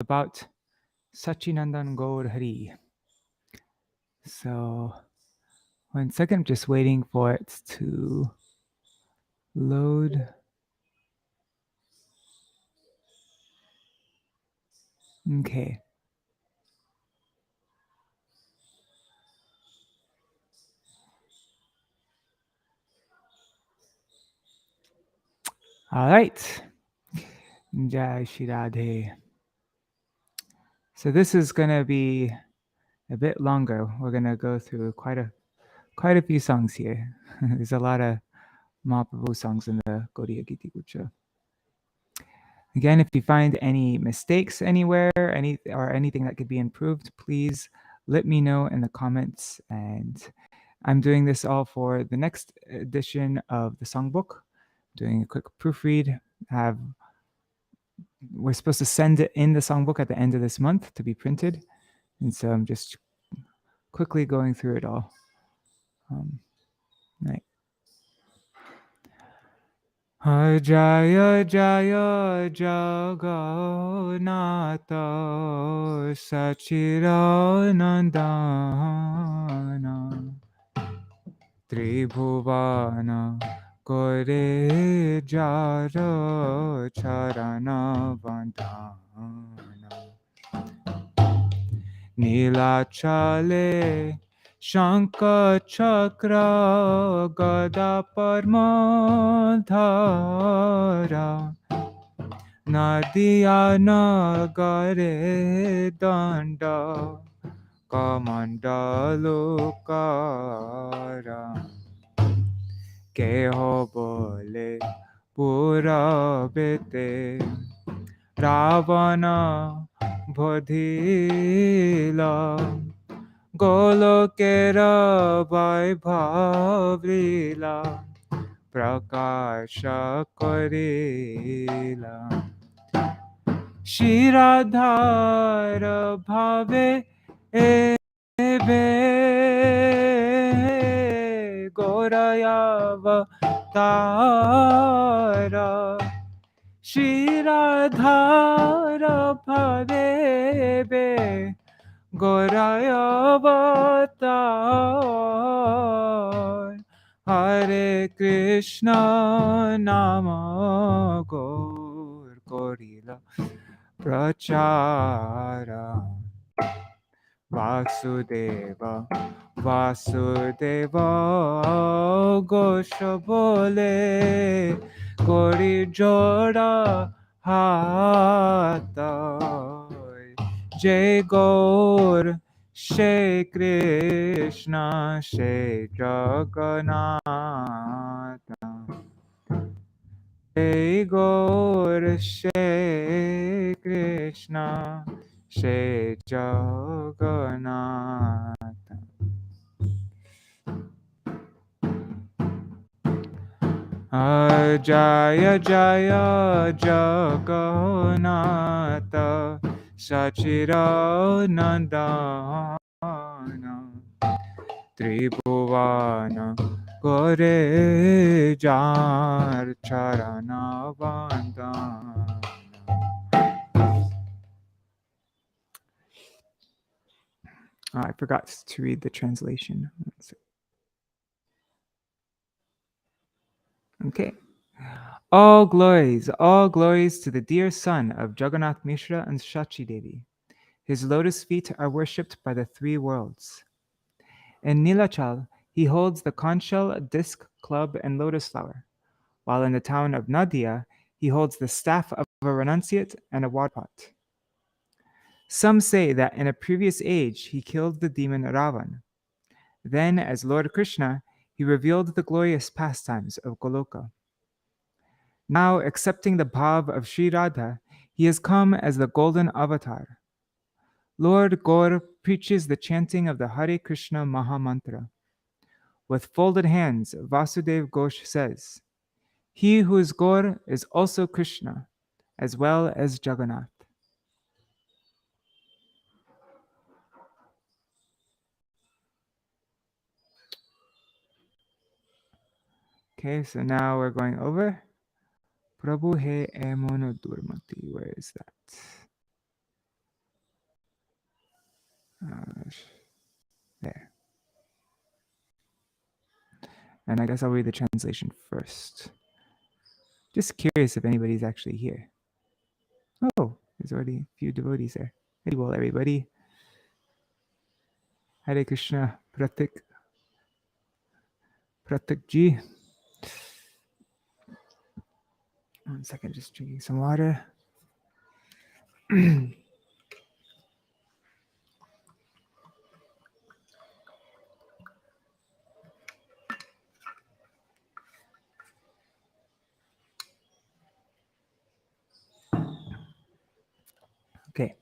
about Sachinandan Gaur Hari. So, 1 second, I'm just waiting for it to load. Okay. All right. Jai Shri Radhe. So this is going to be a bit longer. We're going to go through quite a few songs here. There's a lot of Mahaprabhu songs in the Gaudiya Giti-guccha. Again, if you find any mistakes anywhere, anything that could be improved, please let me know in the comments. And I'm doing this all for the next edition of the songbook. Doing a quick proofread. We're supposed to send it in the songbook at the end of this month to be printed, and so I'm just quickly going through it all. Right. Jaya Jaya Jagannatha Sachiranandana Tribhuvana Kore Jara Charana Vandana Nilachale Shankha Chakra Gada Parmadhara Nadiya Nagare Danda Kamandalokara Keho Bole Pura Bete Ravana Bodhila Golokera Vaibhavrila Prakasha Korila Shiradhara Bhave Ebe Gorayava Tara Shiradhara Bhave Gaurāṅga avatar Hare Krishna Nama Gaur Gorila Prachara Vasudeva Vasudeva Gosha Bole Gori Jora Hata Jai Gaur Shri Krishna Shri Jagannatha Jai Gaur Shri Krishna Shri Jagannatha Jaya Jaya Jagannatha Sachiranandana Tribhuvana Kore Jar Charana Vandana. I forgot to read the translation. Okay. All glories to the dear son of Jagannath Mishra and Shachi Devi. His lotus feet are worshipped by the three worlds. In Nilachal, he holds the conch shell, disc, club, and lotus flower, while in the town of Nadia, he holds the staff of a renunciate and a water pot. Some say that in a previous age he killed the demon Ravan. Then, as Lord Krishna, he revealed the glorious pastimes of Goloka. Now, accepting the bhav of Sri Radha, he has come as the golden avatar. Lord Gaur preaches the chanting of the Hare Krishna Maha Mantra. With folded hands, Vasudev Ghosh says, "He who is Gaur is also Krishna, as well as Jagannath." Okay, so now we're going over. Prabhu he emon durmati. Where is that? And I guess I'll read the translation first. Just curious if anybody's actually here. Oh, there's already a few devotees there. Haribol, everybody. Hare Krishna, Pratik Ji. 1 second, just drinking some water. Okay.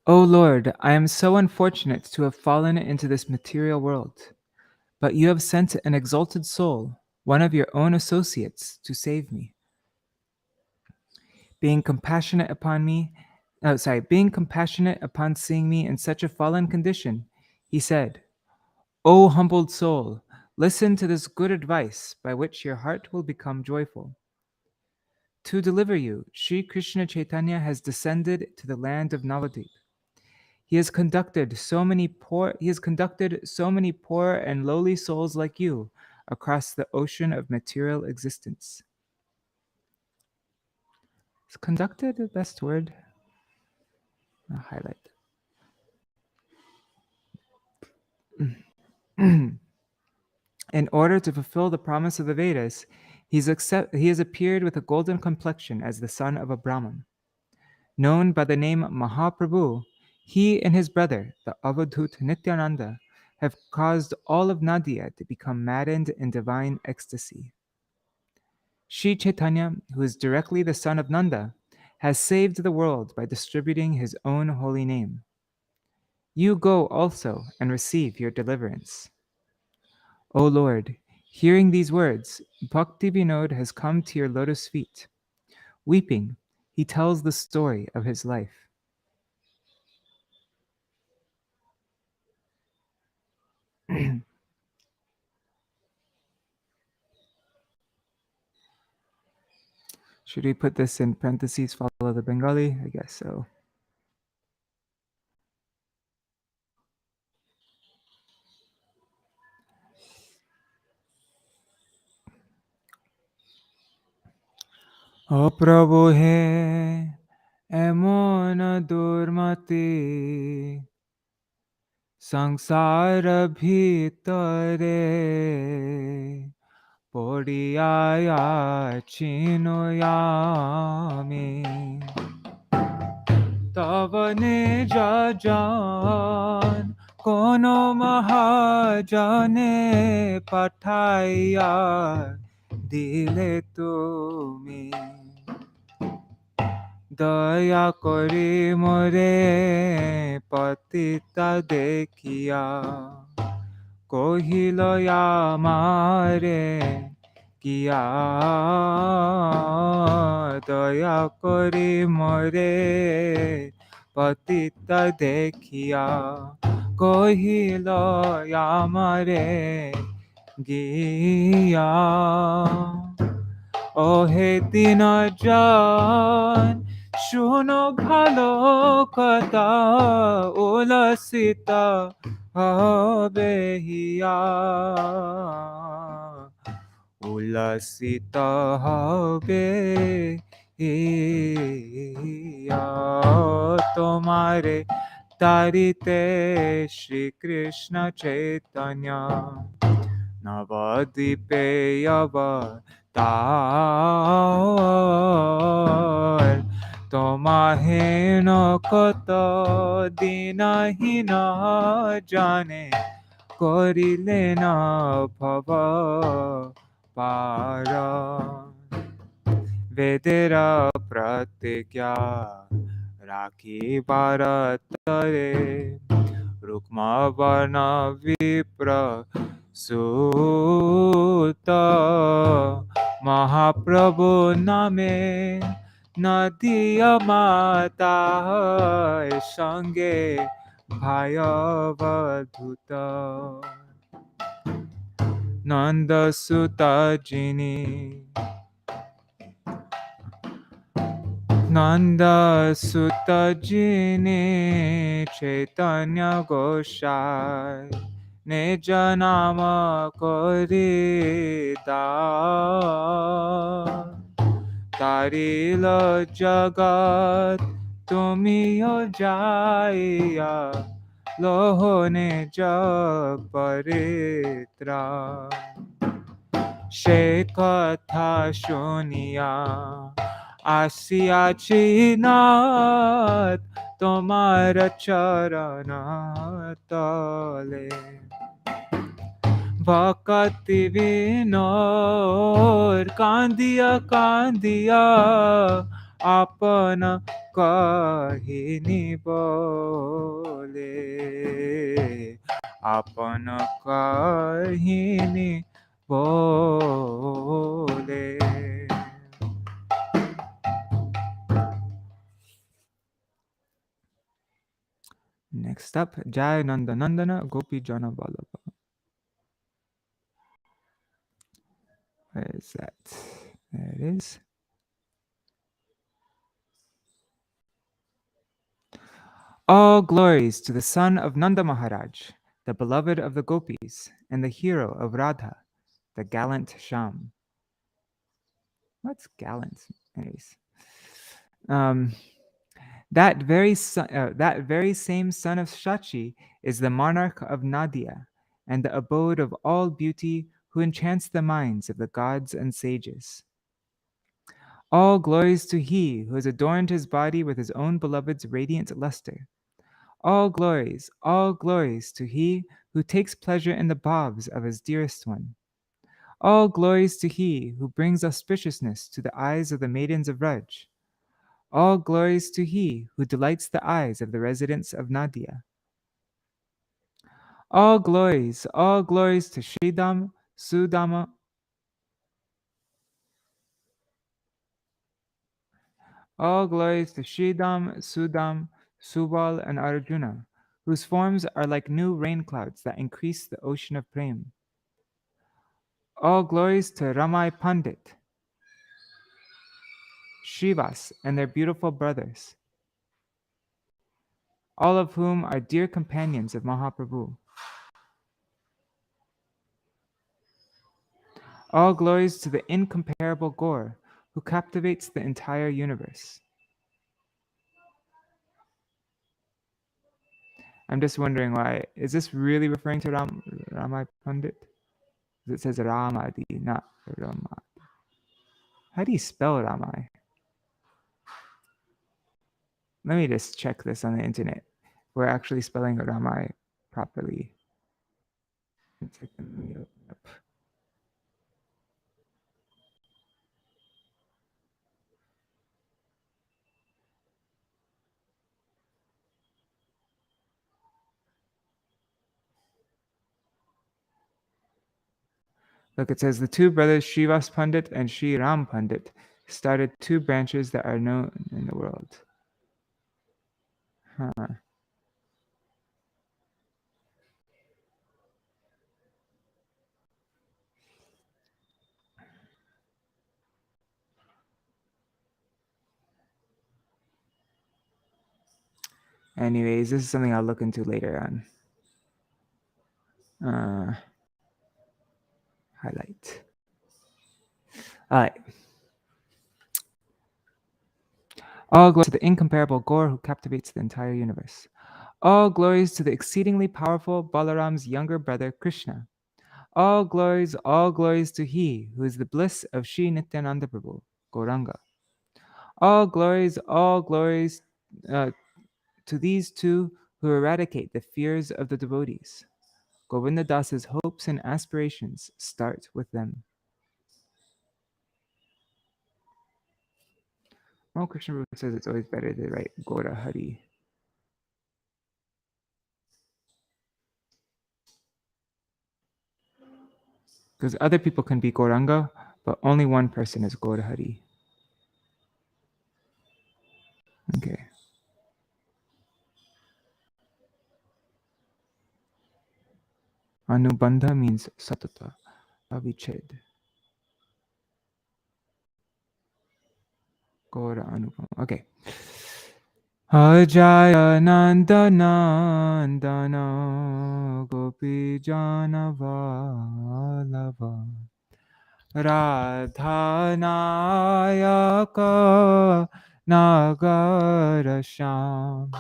O Lord, I am so unfortunate to have fallen into this material world, but you have sent an exalted soul, one of your own associates, to save me. Being compassionate upon seeing me in such a fallen condition, he said, O humbled soul, listen to this good advice by which your heart will become joyful. To deliver you, Sri Krishna Chaitanya has descended to the land of Navadvip. He has conducted so many poor and lowly souls like you across the ocean of material existence. Is conducted the best word? I'll highlight. In order to fulfill the promise of the Vedas, he has appeared with a golden complexion as the son of a Brahmin. Known by the name Mahaprabhu, he and his brother, the Avadhut Nityananda, have caused all of Nadia to become maddened in divine ecstasy. Sri Chaitanya, who is directly the son of Nanda, has saved the world by distributing his own holy name. You go also and receive your deliverance. O Lord, hearing these words, Bhakti Vinod has come to your lotus feet. Weeping, he tells the story of his life. Should we put this in parentheses, follow the Bengali? I guess so. O Prabhu he, emon durmati, sangsara bhitare, podiya chinoyami. Tavane jajan, kono mahajane pathaiya, dile tumi. দয়া করে মোরে পতিতা দেখিয়া কহিল আমারে কিয়া দয়া করে মোরে পতিতা দেখিয়া কহিল আমারে গিয়া ওহে দিনজন শুনো ভালো কথা উলসিত হবে হিয়া উলসিত হবে হিয়া তোমারে তারিতে শ্রীকৃষ্ণ চৈতন্য নবদ্বীপে অবতার তোমাহেন কত দিনহীন জানে করিলে না ভব পার বেদের প্রতিজ্ঞা রাখিবার তরে রুক্মবর্ণ বিপ্র সুত মহাপ্রভু নামে নদিয়া মাতা সঙ্গে ভায়বধূত নন্দসুত যিনি চৈতন্য গোসাই Nija nama kori da Tarilo jagat tumiyo jaya lohone jag paritra she katha shuniya asiya chinat tomar charana tale Vakati vinor kandiya kandiya apana kahini bole apana kahini bole. Next up, Jai Nanda Nandana Gopi Jana Vallabha. Where is that? There it is. All glories to the son of Nanda Maharaj, the beloved of the gopis, and the hero of Radha, the gallant Sham. What's gallant? Anyways. That very same son of Shachi is the monarch of Nadia, and the abode of all beauty, who enchants the minds of the gods and sages. All glories to he who has adorned his body with his own beloved's radiant luster. All glories to he who takes pleasure in the bobs of his dearest one. All glories to he who brings auspiciousness to the eyes of the maidens of Raj. All glories to he who delights the eyes of the residents of Nadia. All glories to Sridham, Sudama. All glories to Sridham, Sudam, Subal, and Arjuna, whose forms are like new rain clouds that increase the ocean of prem. All glories to Ramai Pandit, Shivas, and their beautiful brothers, all of whom are dear companions of Mahaprabhu. All glories to the incomparable Gaur, who captivates the entire universe. I'm just wondering why. Is this really referring to Ramai Pandit? It says Ramadi, not Rama. How do you spell Ramai? Let me just check this on the internet. We're actually spelling Ramai properly. Look, it says the two brothers Shivas Pandit and Shri Ram Pandit started two branches that are known in the world. Huh. Anyways, this is something I'll look into later on. Highlight. All right. All glories to the incomparable Gaur who captivates the entire universe. All glories to the exceedingly powerful Balaram's younger brother Krishna. All glories to he who is the bliss of Sri Nityananda Prabhu, Gaurāṅga. All glories to these two who eradicate the fears of the devotees. Govinda Das's hopes and aspirations start with them. Well, Krishna Prabhu says it's always better to write Gaura Hari. Because other people can be Gaurāṅga, but only one person is Gaura Hari. Okay. Anubandha means satata, aviched. Gaura Anupama. Okay. Jaya Nanda Nandana Gopi Jana Vallabha Radha Nayaka Nagara Sham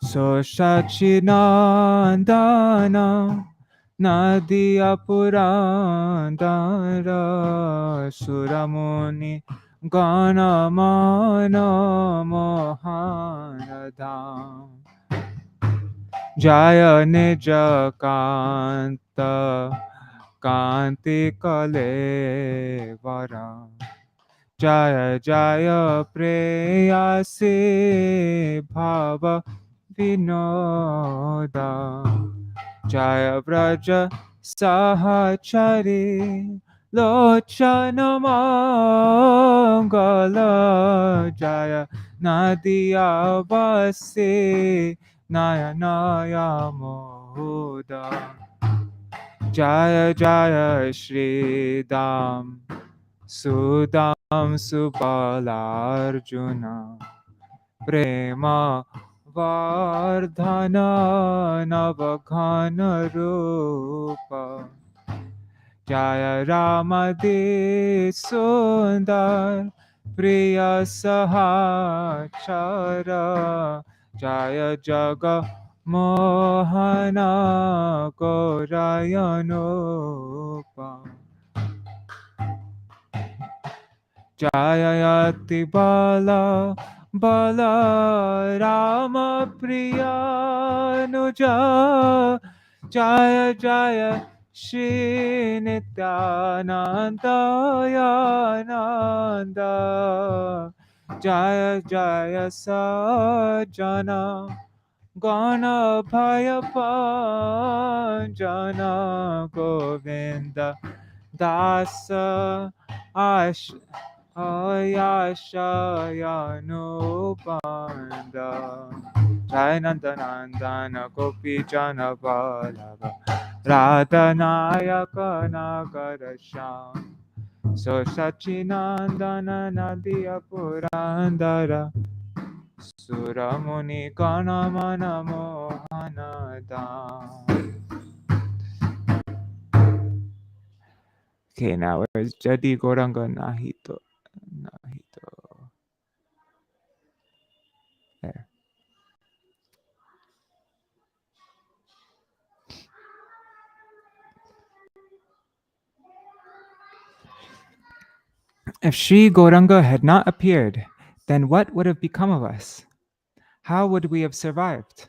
So Sachinandana Nadia Purandara Suramuni Ganamana Mohanadam Jaya Nija Kanta Kanti Kalevara Jaya Jaya Preyasi Bhava Vinoda Jaya Vraja Sahachari Lochana Mangala Jaya Nadia Vasi Nayanaya Mohuda Jaya Jaya Shri Dam Sudam Subalarjuna Prema Vardhana Navaghana Rupa Jaya Ramadi Sundar Priya Sahachara Jaya Jaga Mohana Gaurayanupa Jayayati Bala Bala Rama Priya Nuja Jaya Jaya Shri Nityananda Yananda Jaya Jaya Sajana Gana Bhaya Panjana Govinda Dasa Ash Ayashayanupanda Jayanandanandana Gopi Jana Vallabha Radhanayaka Nagarasham So Sachinandana Nadia Purandara Suramuni Ganamana Mohanadam. Okay, now where's Jadi Gaurāṅga Nahito? Nahito. There. If Śrī Gauḍīya had not appeared, then what would have become of us? How would we have survived?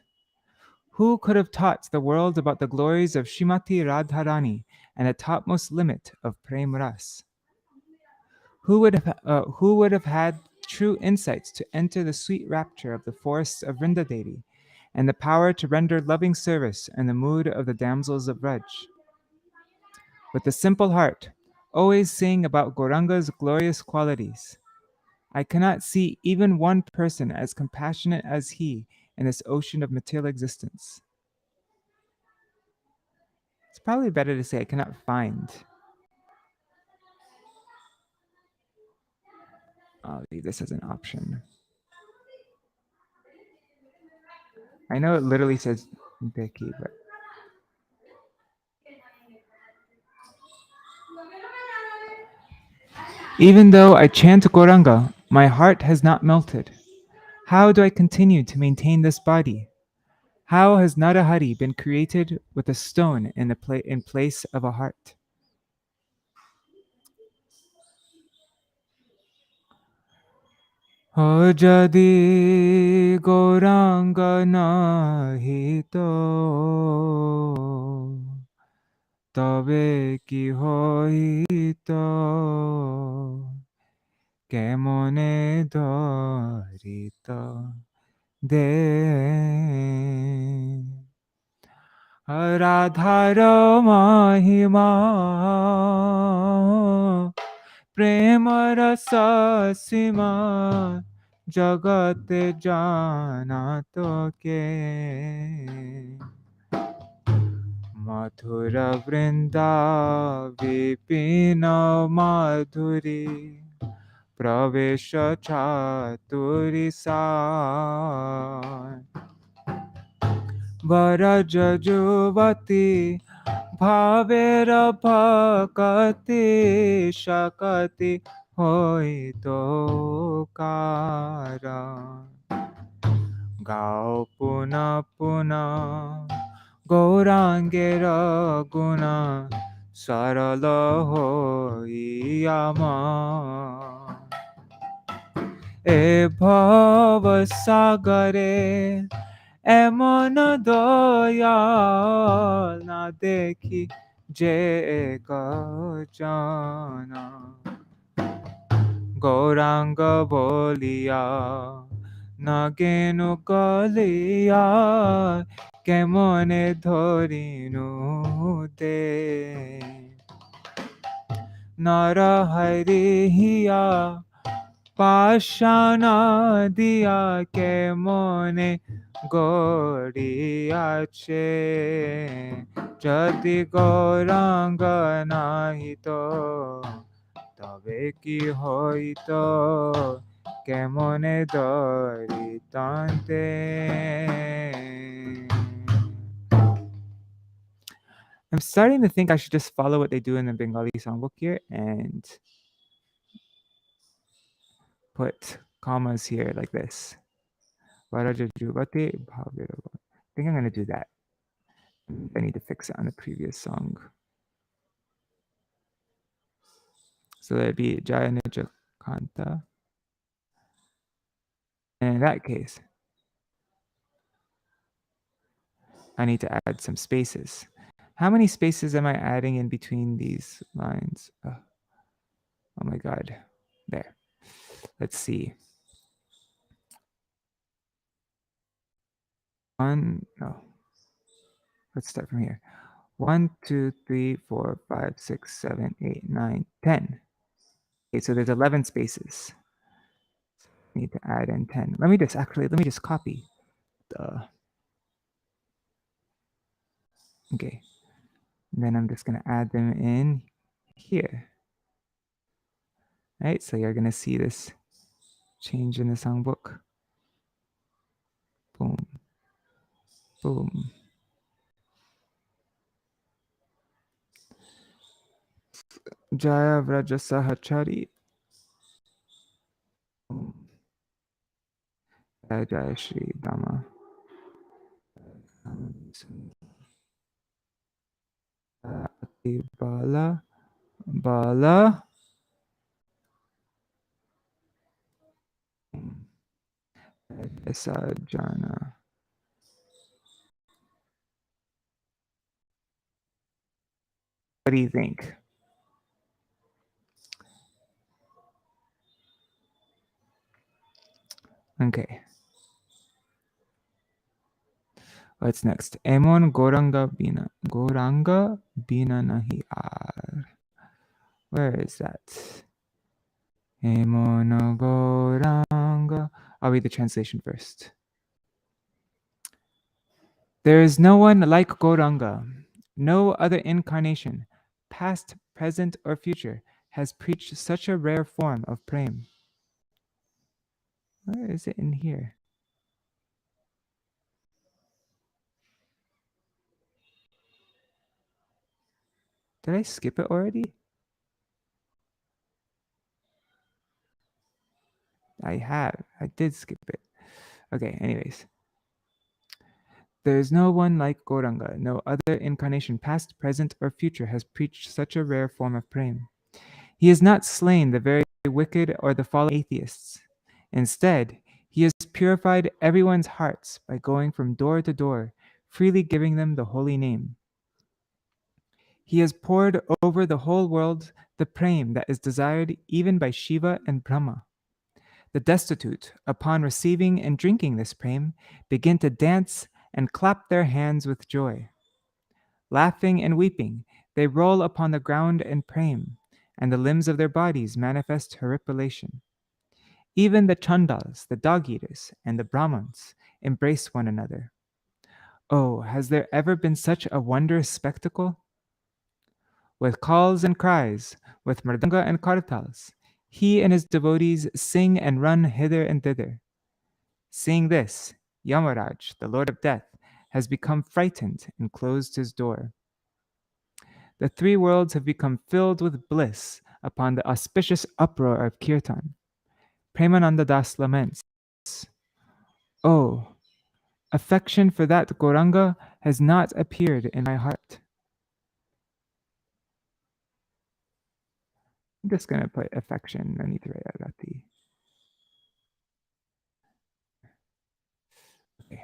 Who could have taught the world about the glories of Srimati Radharani and the topmost limit of Prem Ras? Who would have had true insights to enter the sweet rapture of the forests of Vrindadevi and the power to render loving service in the mood of the damsels of Vraj? With a simple heart, always sing about Gaurāṅga's glorious qualities. I cannot see even one person as compassionate as he in this ocean of material existence. It's probably better to say I cannot find. I'll leave this as an option. I know it literally says Becky, but even though I chant Gaurāṅga, my heart has not melted. How do I continue to maintain this body? How has Narahari been created with a stone in place of a heart? Jadi Gaurāṅga nahito তবে কি হইত কেমনে ধরিত দে রাধার মহিমা প্রেম রস সীমা জগতে জানাত কে মথুর বৃন্দা বিপিন মাধুরী pravesha chaturisan varaja juvati bhavera bhakati shakati hoito kara Gao puna puna Gaurāṅgera guna sarala hoi ama E bhava sagare এমন দয়াল না দেখি যে জানা গৌরাঙ্গ বলিয়া না গেনু গলিয়া কেমনে ধরিনু দে নরহরি হিয়া পাশানা দিয়া কেমনে গড়িয়াছে যদি গৌরাঙ্গ নাহিত তবে কি হইত কেমনে দরিতান্তে I'm starting to think I should just follow what they do in the Bengali songbook here and put commas here like this. I think I'm going to do that. I need to fix it on the previous song. So that'd be Jaya Nija Kanta. And in that case, I need to add some spaces. How many spaces am I adding in between these lines? Oh my God. There. Let's see. Let's start from here. 1, 2, 3, 4, 5, 6, 7, 8, 9, 10. Okay, so there's 11 spaces. Need to add in 10. Let me just copy the. Okay. And then I'm just going to add them in here. All right, so you're going to see this change in the songbook. Boom. Boom. Jaya Vraja Sahachari. Jaya Shri Dhamma. Bala. Bala. Sajana. What do you think? Okay. What's next? Emon Gaurāṅga Bina. Gaurāṅga Bina Nahi Ar. Where is that? Emon Gaurāṅga. I'll read the translation first. There is no one like Gaurāṅga. No other incarnation, past, present, or future, has preached such a rare form of prema. Where is it in here? Did I skip it already? I have. I did skip it. Okay, anyways. There is no one like Gaurāṅga. No other incarnation, past, present, or future, has preached such a rare form of prema. He has not slain the very wicked or the fallen atheists. Instead, he has purified everyone's hearts by going from door to door, freely giving them the holy name. He has poured over the whole world the prema that is desired even by Shiva and Brahma. The destitute, upon receiving and drinking this prema, begin to dance and clap their hands with joy. Laughing and weeping, they roll upon the ground and prema, and the limbs of their bodies manifest horripilation. Even the Chandals, the dog-eaters, and the Brahmans embrace one another. Oh, has there ever been such a wondrous spectacle? With calls and cries, with mridanga and kartals, He and his devotees sing and run hither and thither. Seeing this, Yamaraj, the Lord of Death, has become frightened and closed his door. The three worlds have become filled with bliss upon the auspicious uproar of Kirtan. Premananda Das laments, "Oh, affection for that Gaurāṅga has not appeared in my heart." I'm just going to put affection Nanithiraya Rati. Okay.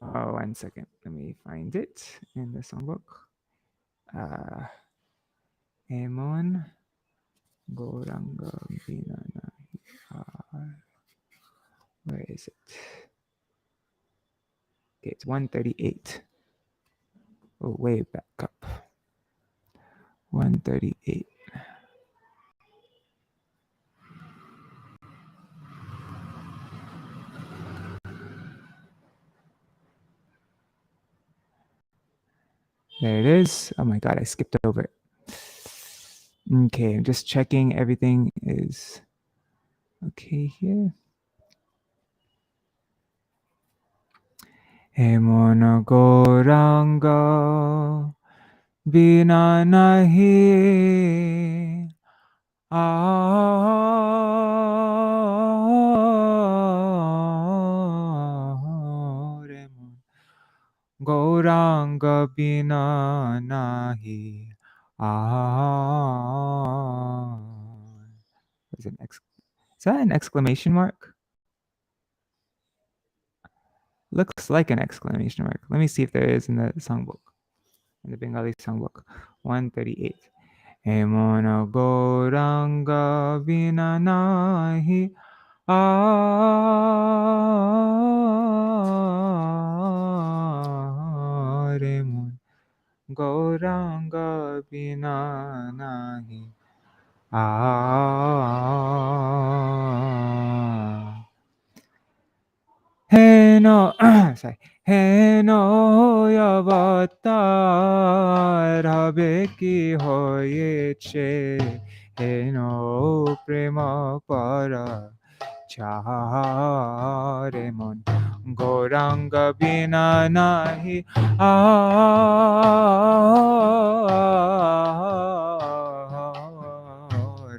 Oh, 1 second. Let me find it in the songbook. Emon Gaurāṅga Vinana. Where is it? Okay, it's 138. Oh, way back up. 138. There it is. Oh my God, I skipped over it. Okay, I'm just checking everything is okay here. Emona Gaurāṅga bina nahi Gaurāṅga bina nahi is that an exclamation mark? Looks like an exclamation mark. Let me see if there is in the songbook, in the Bengali songbook. 138. Emona Gaurāṅga bina nahi Remon Gaurāṅga bina nahi Heno sorry Heno avatar habe ki hoyeche Heno prema para chare mon Gaurāṅga bina nahi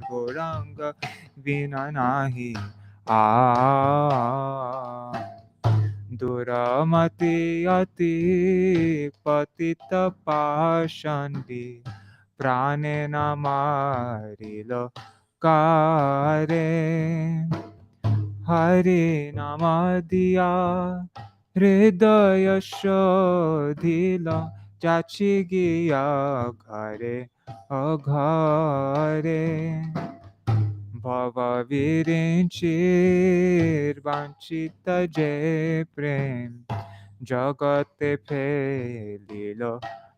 Gaurāṅga bina nahi Duramati ati patita pashandi prane namarilo kare Hari namadiya hridaya shodhila jachi giya ghare aghare Bhava virinchir vanchita je prem jagate phelilo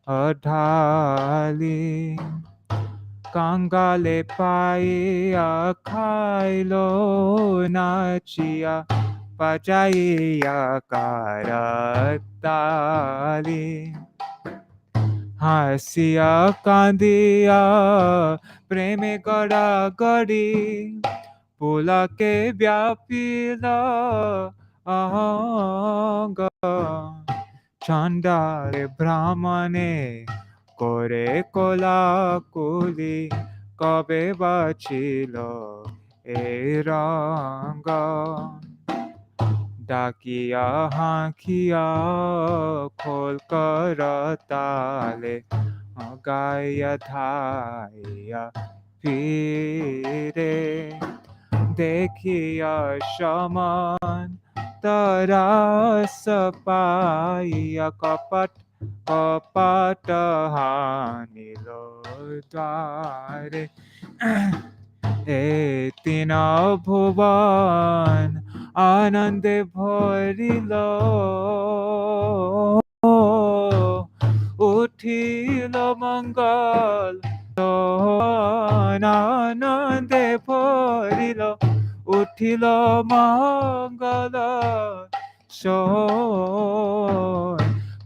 adhali Kangale paia khailo nachia pajaiya karatali Hasya kandiya preme gada gadi Pulake vyapila ahanga Chandale brahmane Kore kola kuli Kabe bachilo eranga Dakiya hankiya khol karatale Gaya dhaya pire Dekhiya shaman tarasa paya kapat kapatahanilo dware E tina bhuvan anande bharilo uthilo mangal anande bharilo uthilo mangala soy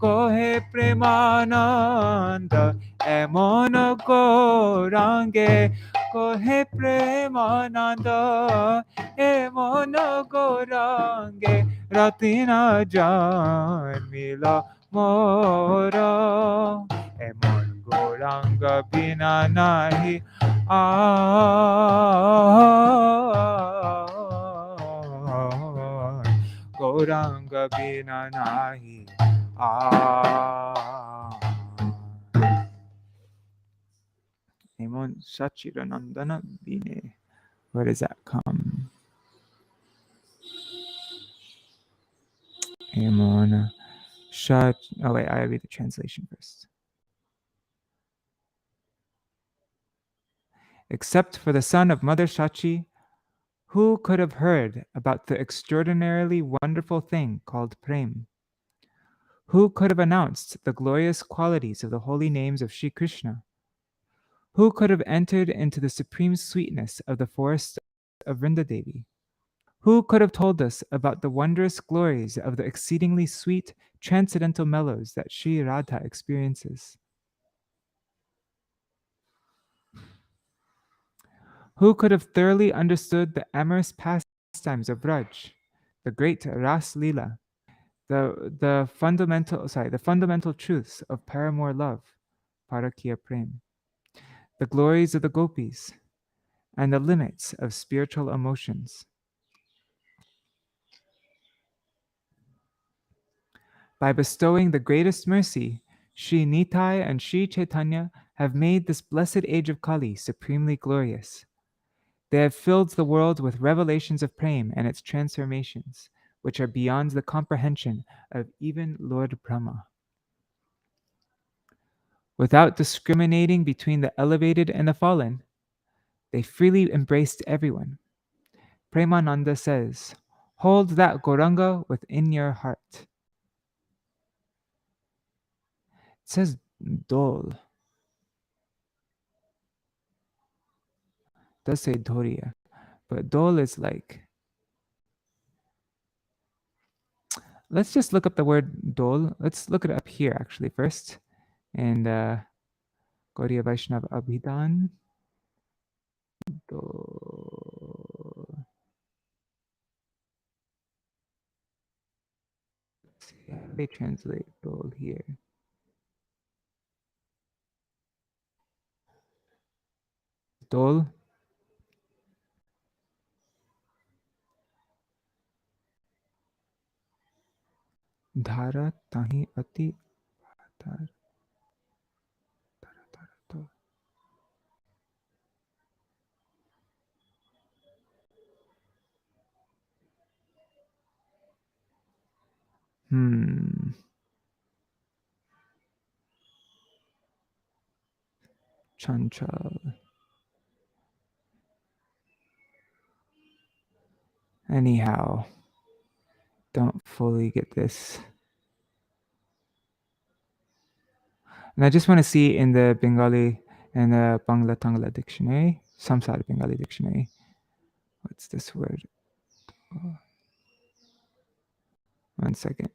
kohe premananda emon Gaurāṅga kohe premananda emon Gaurāṅga ratina janmila mora emon Gaurāṅga bina nahi Gaurāṅga bina nahi Emon Sachiranandana bine. Where does that come? Emon Shat. Oh wait, I read the translation first. Except for the son of Mother Shachi, who could have heard about the extraordinarily wonderful thing called Prem? Who could have announced the glorious qualities of the holy names of Sri Krishna? Who could have entered into the supreme sweetness of the forest of Vrindadevi? Who could have told us about the wondrous glories of the exceedingly sweet transcendental mellows that Sri Radha experiences? Who could have thoroughly understood the amorous pastimes of Braj, the great Ras Lila, the fundamental truths of paramour love, Parakiya Prem, the glories of the gopis, and the limits of spiritual emotions? By bestowing the greatest mercy, Sri Nitai and Sri Chaitanya have made this blessed age of Kali supremely glorious. They have filled the world with revelations of Prem and its transformations, which are beyond the comprehension of even Lord Brahma. Without discriminating between the elevated and the fallen, they freely embraced everyone. Premananda says, "Hold that Gaurāṅga within your heart." It says Dol. It does say Doriya, but Dol is like, let's just look up the word Dol. Let's look it up here actually first. And Gaudiya Vaishnava Abhidhan. Dol. Let's see how they translate Dol here. Dol. Dhara tahi ati dhar. Dol. Chanchal. Anyhow, don't fully get this. And I just want to see in the Bengali and the Bangla Tangla dictionary, Samsara Bengali dictionary, what's this word? Oh, 1 second.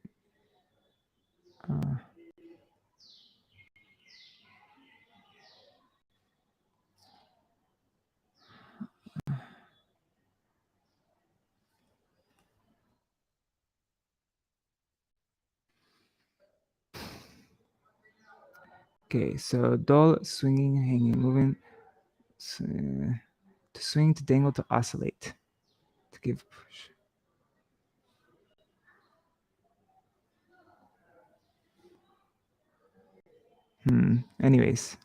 Okay, so dol, swinging, hanging, moving, to swing, to dangle, to oscillate, to give push. Anyways,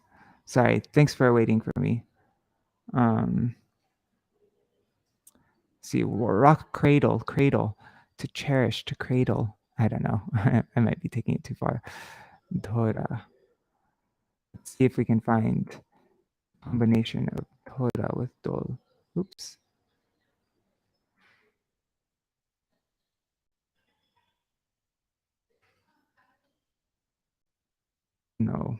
sorry. Thanks for waiting for me. See, rock, cradle, to cherish, to cradle. I don't know. I might be taking it too far. Dora. Let's see if we can find combination of Dora with dol. Oops. No.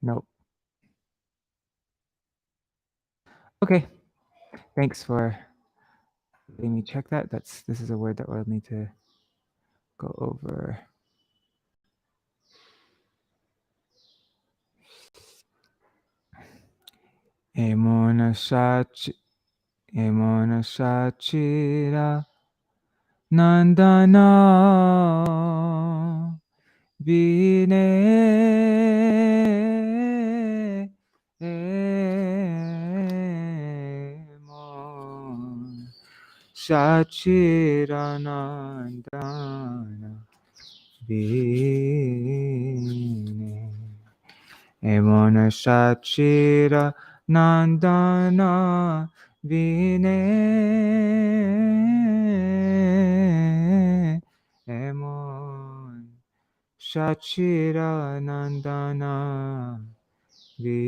Nope. Okay. Thanks for Let me check that. This is a word that we'll need to go over. Emona Shachira Nandana Vine Emon Shachira Nandana Vine Emona Shachira Nandana Vine Emon Shachira Nandana Vine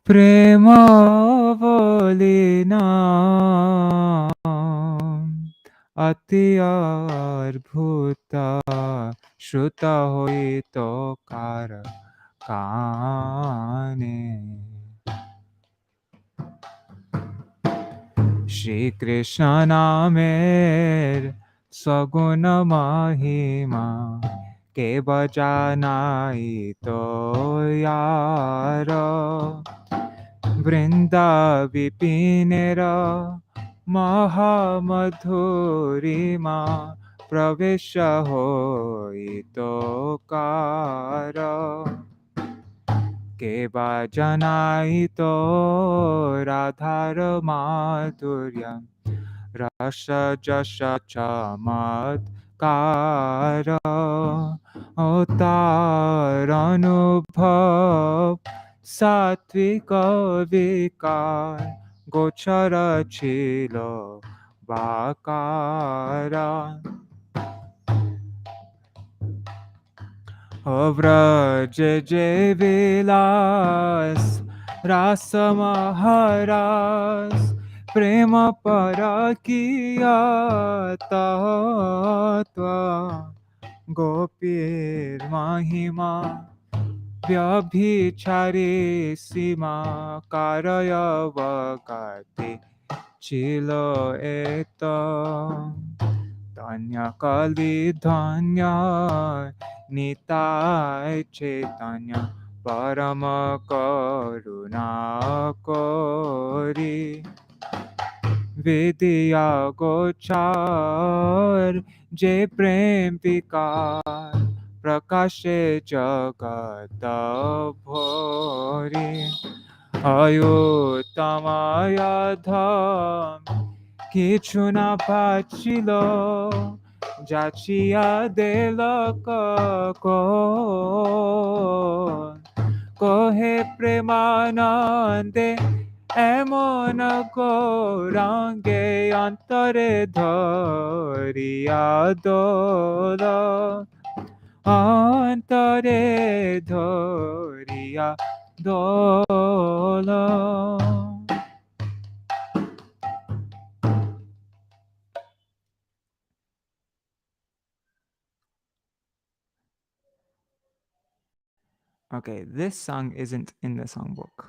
Prema Volina अति अद्भुत श्रुत होई तो car काने श्री कृष्ण नामेर सगुण महिमा के बजानाई तो यार वृंदा विपिनेरा महामधुरिमा प्रवेश होइतो कार के बाजनाइतो राधार माधुर्य रस जस चमत्कार अवतार अनुभव सात्विक विकार गोचर छिलो बाकारा अव्रज जय विलास रासमहारास प्रेम परकिया तत्व गोपीर महिमा व्यभिचारी सीमा कारयवगति चिलो एत धन्य कलि धन्य निताय चैतन्य परम करुणा कोरी विद्या गोचार जे प्रेम विकार प्रकाशे जगत भोरी अयुतमय धम किछु ना पाचिल जाचिया देलक कोहे प्रेमानंदे एमन गौरांगे अंतरे धरिया दोल अंतरे धरिया दोल. Okay, this song isn't in the songbook,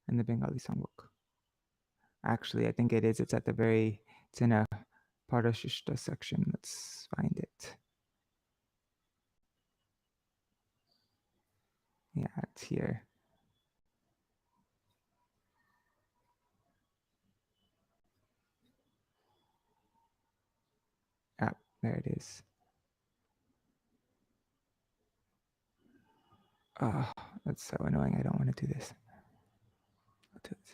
in the Bengali songbook. Actually, I think it is. It's in a Parashishta section. Let's find it. Yeah, it's here. Ah, there it is. Oh, that's so annoying. I don't want to do this. I'll do it.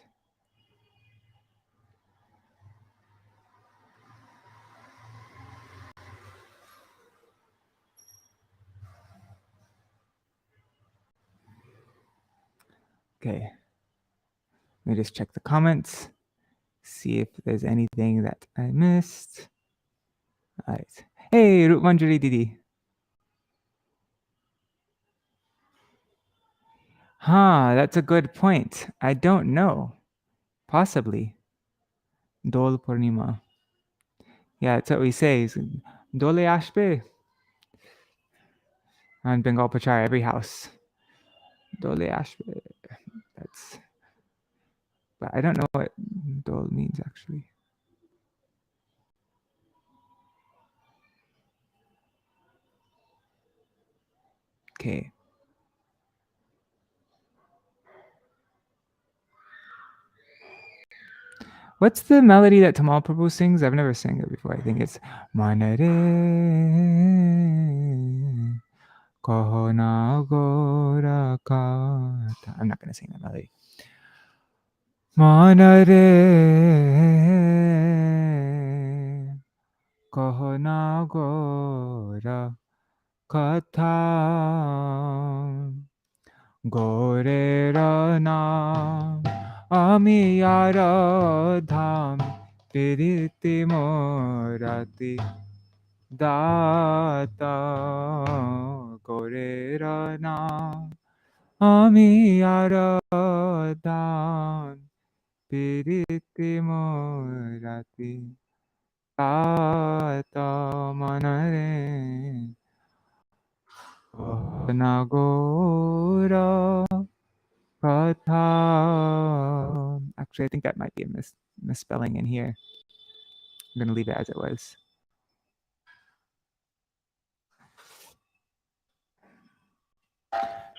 Okay. Let me just check the comments, see if there's anything that I missed. All right. Hey, Root Manjari Didi. That's a good point. I don't know. Possibly. Dol Purnima. Yeah, that's what we say. Dole Ashbe. On Bengal Pachar, every house. Dole Ashbe. That's but I don't know what dol means actually. Okay. What's the melody that Tamal Prabhu sings? I've never sang it before. I think it's Manare Kahana Gora Kata. I'm not going to sing that melody. Manare Kahana Gora Kata Gorera Nam Amiyara Dham Piriti Morati Data Gorera Nam Amiyara Dham Piriti Morati Data Manare Nagora Katha. Actually, I think that might be a misspelling in here. I'm going to leave it as it was.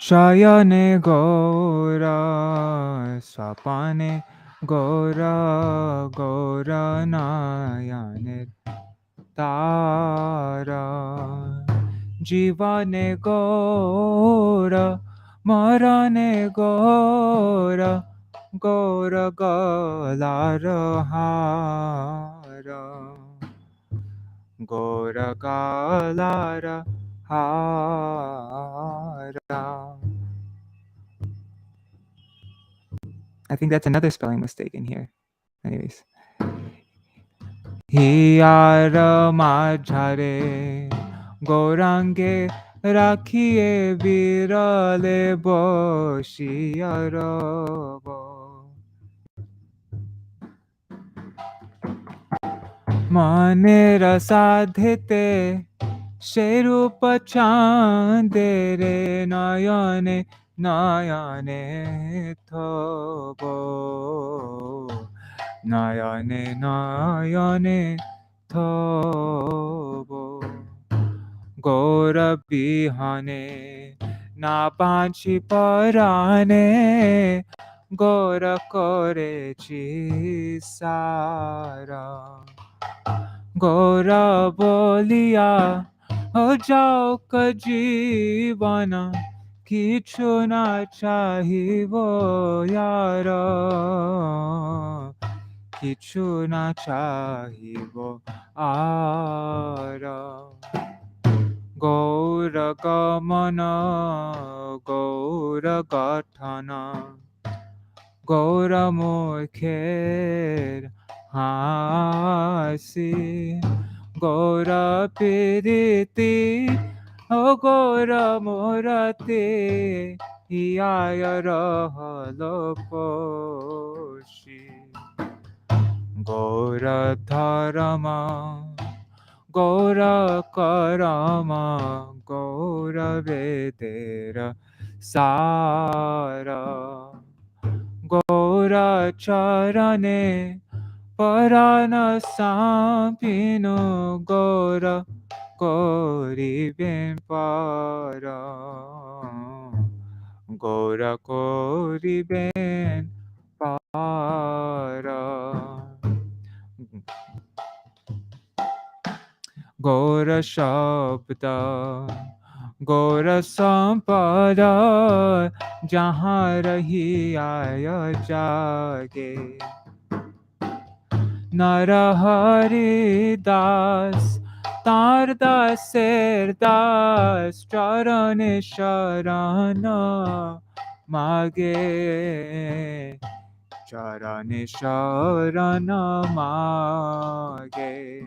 Shayane Gora Swapane Gora Gora Nayane Tara Jivane Gora Marane Gora Gora Galara Hara Gora Galara Hara. I think that's another spelling mistake in here. Anyways. Hiyara Majhare Gaurāṅga Rakhiye Virale Boshiyarabo Manera Sadhite Sherupa Chandere Nayane Nayane Thobo Nayane Nayane Thobo Gora Bihane Na Panchi Parane Gora Kore Chisara Gora Bolia Ho Jao Ka Jivana Kichu Na Chahivo Yara Kichu Na Chahivo Ara Gaura Gamana Gaura Gatana Gaura Mukher Hasi Gaura Piriti O Gaura Murati Iyaya Rahalo Poshi Gaura Dharama Gaura Karama Gaura Vedera Sara Gaura Charane Parana Sampino Gaura Gauri Para Gaura Gauri Para Gaura Shabda Gaura Sampada Jahan Rahi Aya Jage Narahari Das Tar Das Ser Das Charane Sharana Mage Charane Sharana Mage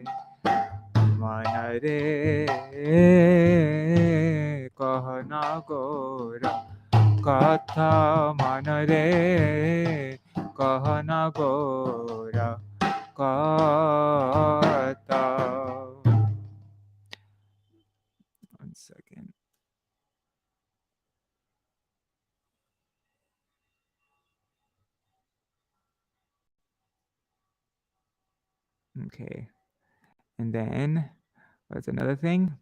Manare Kahana Gora Katha Manare Kahana Gora Katha. One second. Okay. And then, what's another thing?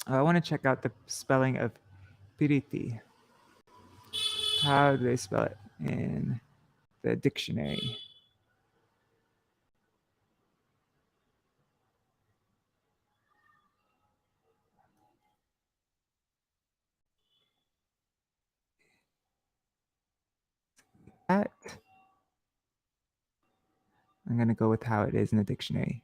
I want to check out the spelling of piriti. How do they spell it in the dictionary? That I'm going to go with how it is in the dictionary.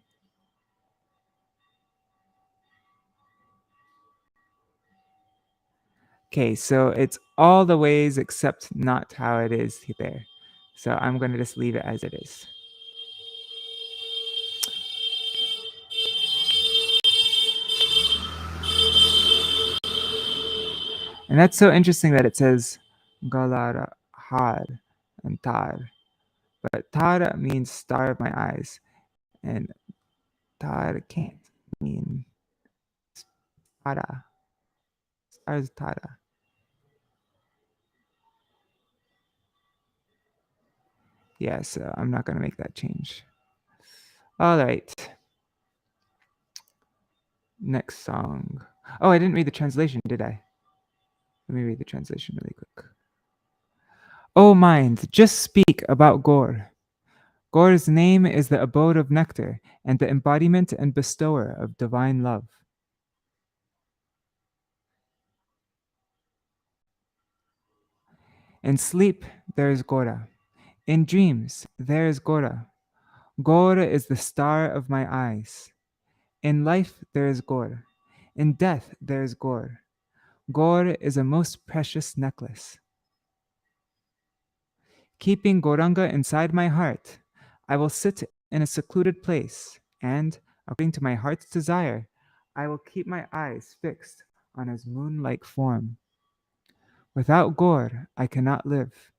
Okay, so it's all the ways except not how it is there. So I'm going to just leave it as it is. And that's so interesting that it says galara har and tar. But tar means star of my eyes, and tar can't mean tara. Star is tara. Yeah, so I'm not going to make that change. All right. Next song. Oh, I didn't read the translation, did I? Let me read the translation really quick. O mind, just speak about Gaur. Gaur's name is the abode of nectar and the embodiment and bestower of divine love. In sleep, there is Gaura. In dreams, there is Gaura. Gaur is the star of my eyes. In life, there is Gaur. In death, there is Gaur. Gaur is a most precious necklace. Keeping Gaurāṅga inside my heart, I will sit in a secluded place, and, according to my heart's desire, I will keep my eyes fixed on his moon-like form. Without Gaur, I cannot live.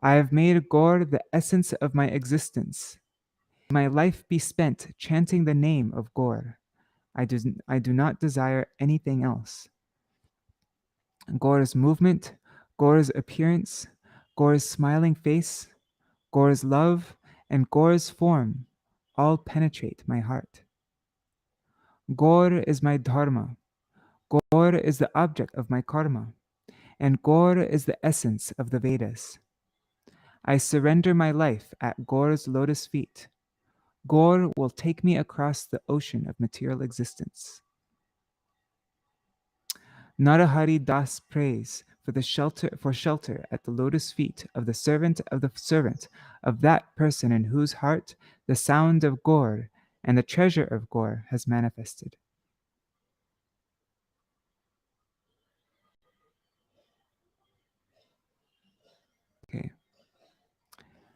I have made Gaur the essence of my existence. May my life be spent chanting the name of Gaur. I do not desire anything else. Gaur's movement, Gaur's appearance, Gaur's smiling face, Gaur's love, and Gaur's form all penetrate my heart. Gaur is my dharma. Gaur is the object of my karma. And Gaur is the essence of the Vedas. I surrender my life at Gaur's lotus feet. Gaur will take me across the ocean of material existence. Narahari Das prays for shelter at the lotus feet of the servant of that person in whose heart the sound of Gaur and the treasure of Gaur has manifested. Okay.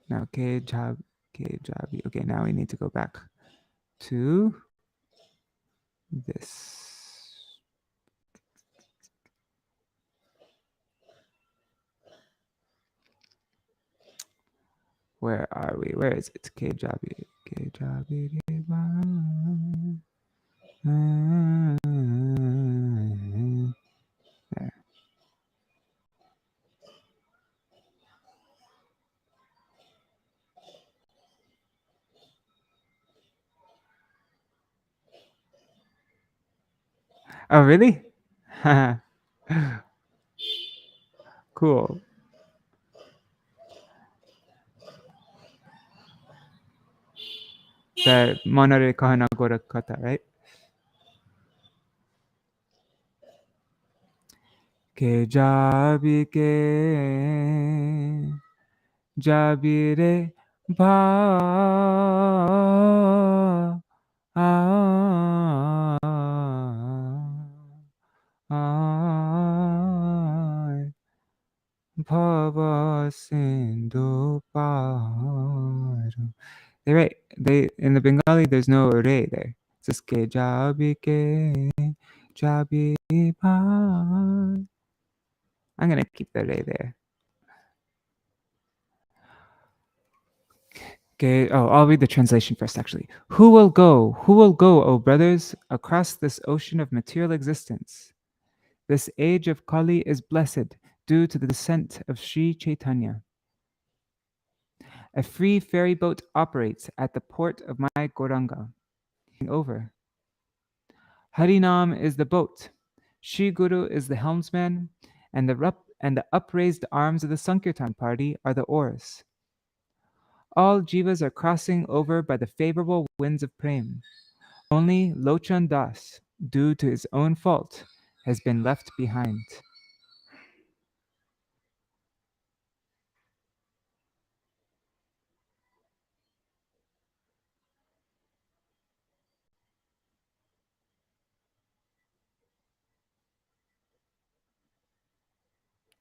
Now Jabi. Okay, now we need to go back to this. Where are we? Where is it? Kejabi. There. Oh, really? Cool. The Monore Kahana Gora Kata, right? Ke Jabire Bha Bhava Sindhu Paru. They're right. They in the Bengali there's no re there. It's just ke jabi pa. I'm gonna keep the re there. Okay. Oh, I'll read the translation first. Actually, who will go? Who will go, O brothers, across this ocean of material existence? This age of Kali is blessed due to the descent of Sri Chaitanya. A free ferry boat operates at the port of my Gaurāṅga. Over. Harinam is the boat. Shri Guru is the helmsman, and the upraised arms of the Sankirtan party are the oars. All jivas are crossing over by the favorable winds of prem. Only Lochan Das, due to his own fault, has been left behind.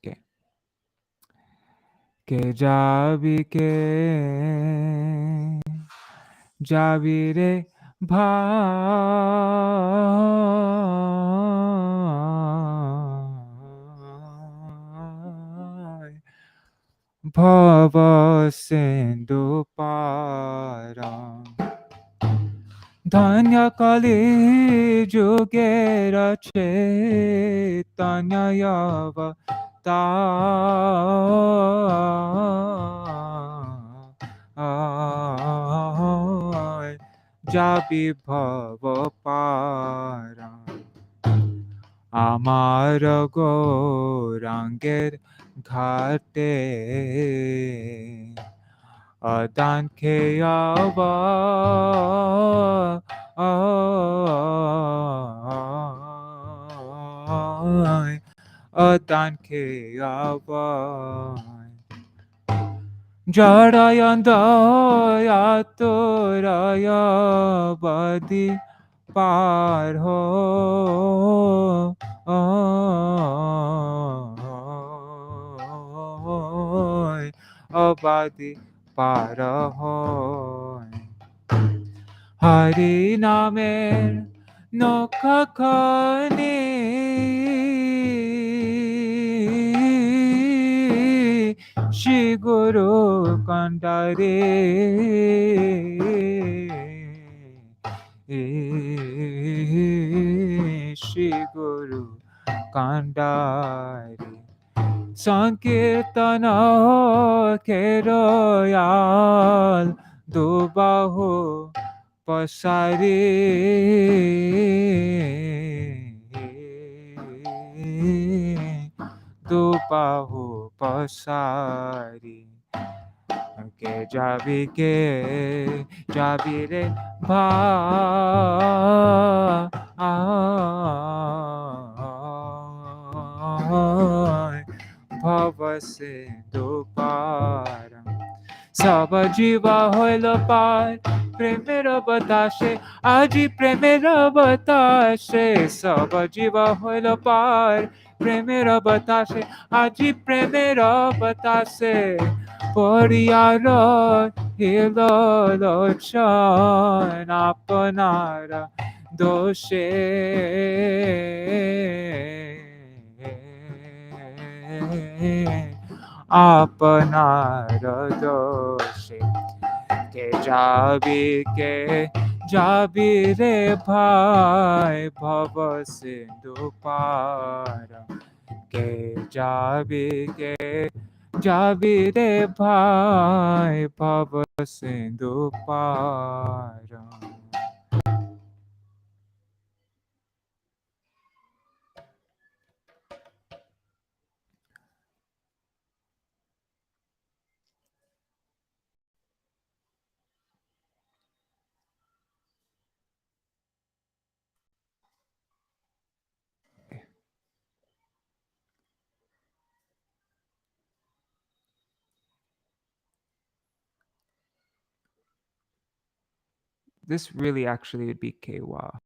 Okay. Ke jabi re bhai bhava sindhu param Dhanya Kali Jugera Chaitanya Yava Jabi Bhava Para Amar Gaurāṅgের ঘাটে Adan Keyava Adan Keyava Jarayandaya Toraya Badi Parho Abadi Parahoy Hari Namer Nokakani Shri Guru Kandare Shri Guru Kandare Sankirtana Keroyal Dubahu Pasari Dubahu Pasari Ke jabi re bhai Bhava Sindhu Param Saba jiva hoilo par Premer batashe Aji premer batashe Saba jiva hoilo par Premer batashe Aji premer batashe Poriyara hilo lochan Apanara doshe Apanara doshe Ke jabi re bhai Bhava Sindhu Para Ke jabi re bhai Bhava Sindhu Para This really actually would be Kewa.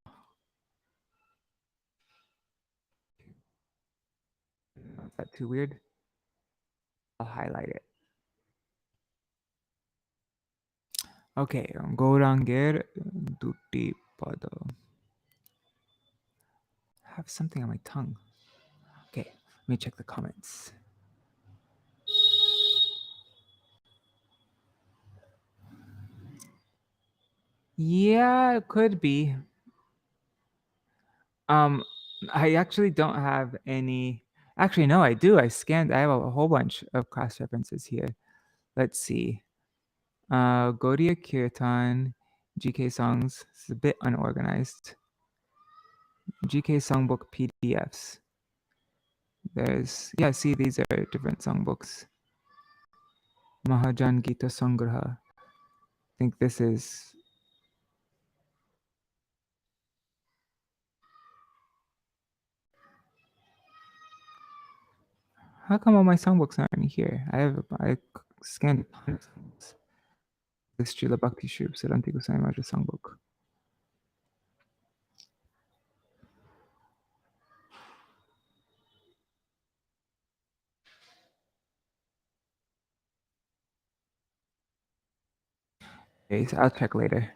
Is that too weird? I'll highlight it. Okay, Gaurāṅgের duti pada. I have something on my tongue. Okay, let me check the comments. Yeah, it could be. I actually don't have any. Actually, no, I do. I have a whole bunch of cross references here. Let's see. Gaudiya Kirtan, GK songs. It's a bit unorganized. GK songbook PDFs. See, these are different songbooks. Mahajan Gita Sangraha. I think this is. How come all my songbooks aren't here? I scanned it. This Srila Bhakti Shri Siddhanta Goswami Maharaj songbook. Okay, so I'll check later.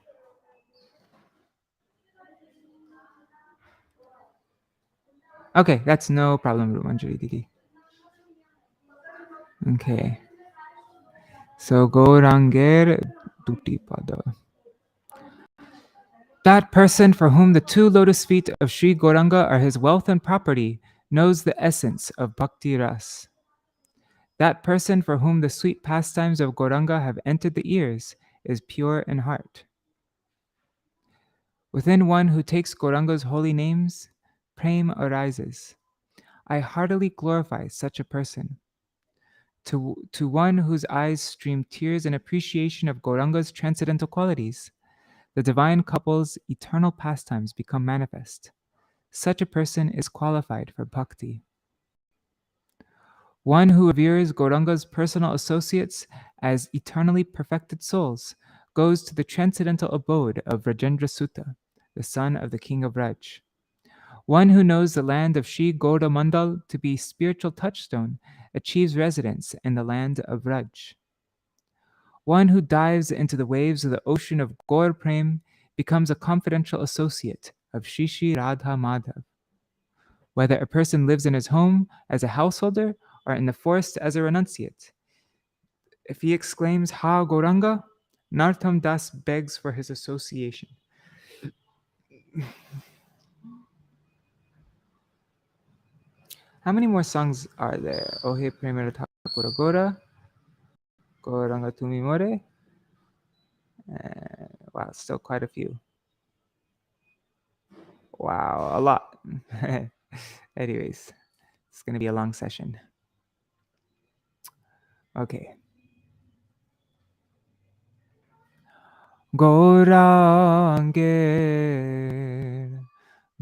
Okay, that's no problem, Rumanjari Didi. Okay. So Gaurāṅga Duti Pada. That person for whom the two lotus feet of Śrī Gaurāṅga are his wealth and property knows the essence of bhakti ras. That person for whom the sweet pastimes of Gaurāṅga have entered the ears is pure in heart. Within one who takes Gaurāṅga's holy names, prema arises. I heartily glorify such a person. To one whose eyes stream tears in appreciation of Gaurāṅga's transcendental qualities, the divine couple's eternal pastimes become manifest. Such a person is qualified for bhakti. One who reveres Gaurāṅga's personal associates as eternally perfected souls goes to the transcendental abode of Rajendra Sutta, the son of the king of Raj. One who knows the land of Śrī Gauḍīya Mandal to be spiritual touchstone achieves residence in the land of Raj. One who dives into the waves of the ocean of Gaur Prem becomes a confidential associate of Shri Shri Radha Madhav. Whether a person lives in his home as a householder or in the forest as a renunciate, if he exclaims Ha Gaurāṅga, Nartam Das begs for his association. How many more songs are there? Ohe Premera Thakura Gora, Gaurāṅga Tumi More. Wow, still quite a few. Wow, a lot. Anyways, it's going to be a long session. Okay. Gaurāṅga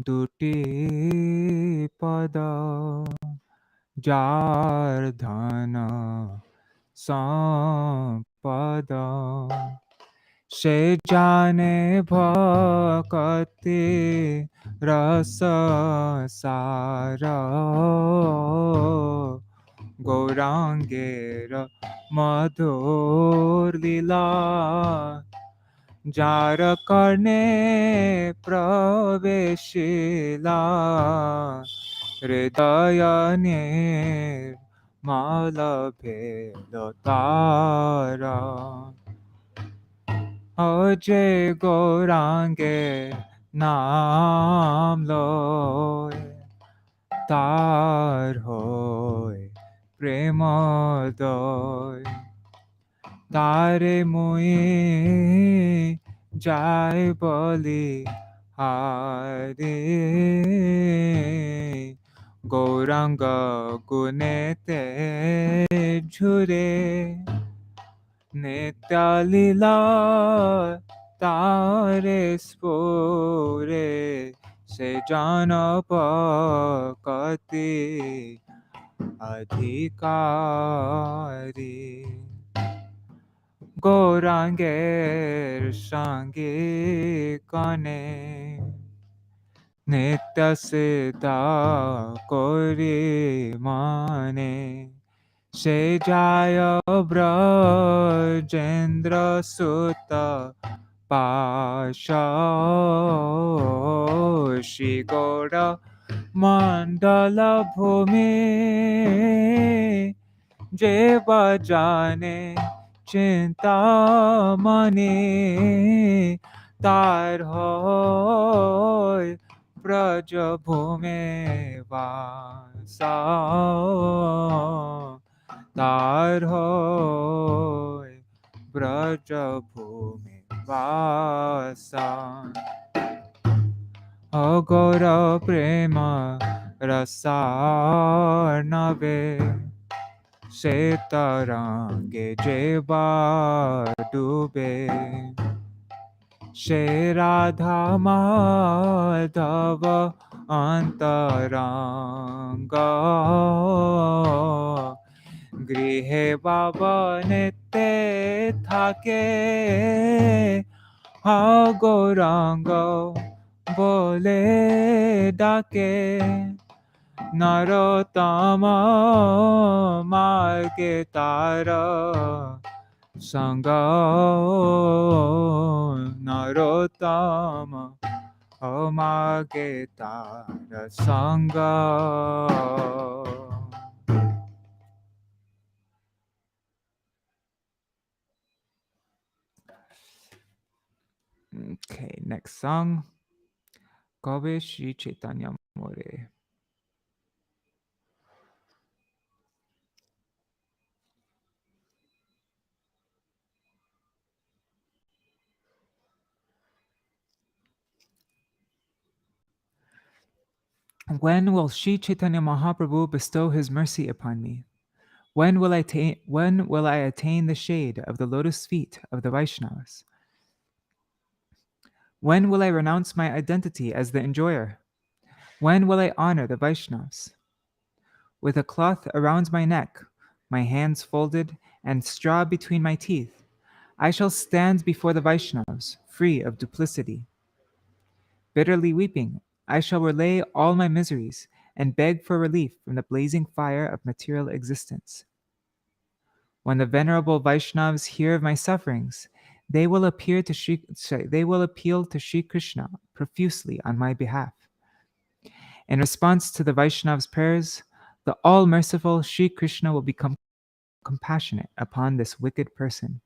Duti Pada Jar Dhana Sampada Se jane bhakti rasa sara Gaurāṅgera madhur lila jar karne praveshila hridaya mala bhelotara Oje Gaurāṅga naam loy tar hoy premodoy tare mui jai boli Hari Gaurāṅga gunete jhure Nitya lila tare spore se jana pakati adhikari Gaurāṅga sange kane Nitya siddha kori mane Se jaya Brajendra Sutta Pasha Shri Gauḍīya Mandala Bhumi Je bajane Chinta mani Tar hoy Braja Bhume Vasa Tar hoy braja bhumi vasa. Agora prema rasarnave Setarange jeba dube Shri Radha Madhava Antaranga Grihe Baba Nite Thake Ha Gaurāṅga Bole Dake Narottama Marge Tara Sangha Narottama Marge Tara Sangha. Okay, next song. Kave Shri Chaitanya More. When will Sri Chaitanya Mahaprabhu bestow his mercy upon me? When will I attain the shade of the lotus feet of the Vaishnavas? When will I renounce my identity as the enjoyer? When will I honor the Vaishnavas? With a cloth around my neck, my hands folded, and straw between my teeth, I shall stand before the Vaishnavas, free of duplicity. Bitterly weeping, I shall relay all my miseries and beg for relief from the blazing fire of material existence. When the venerable Vaishnavas hear of my sufferings, they will appeal to Sri Krishna profusely on my behalf. In response to the Vaishnavas' prayers, the all-merciful Sri Krishna will become compassionate upon this wicked person.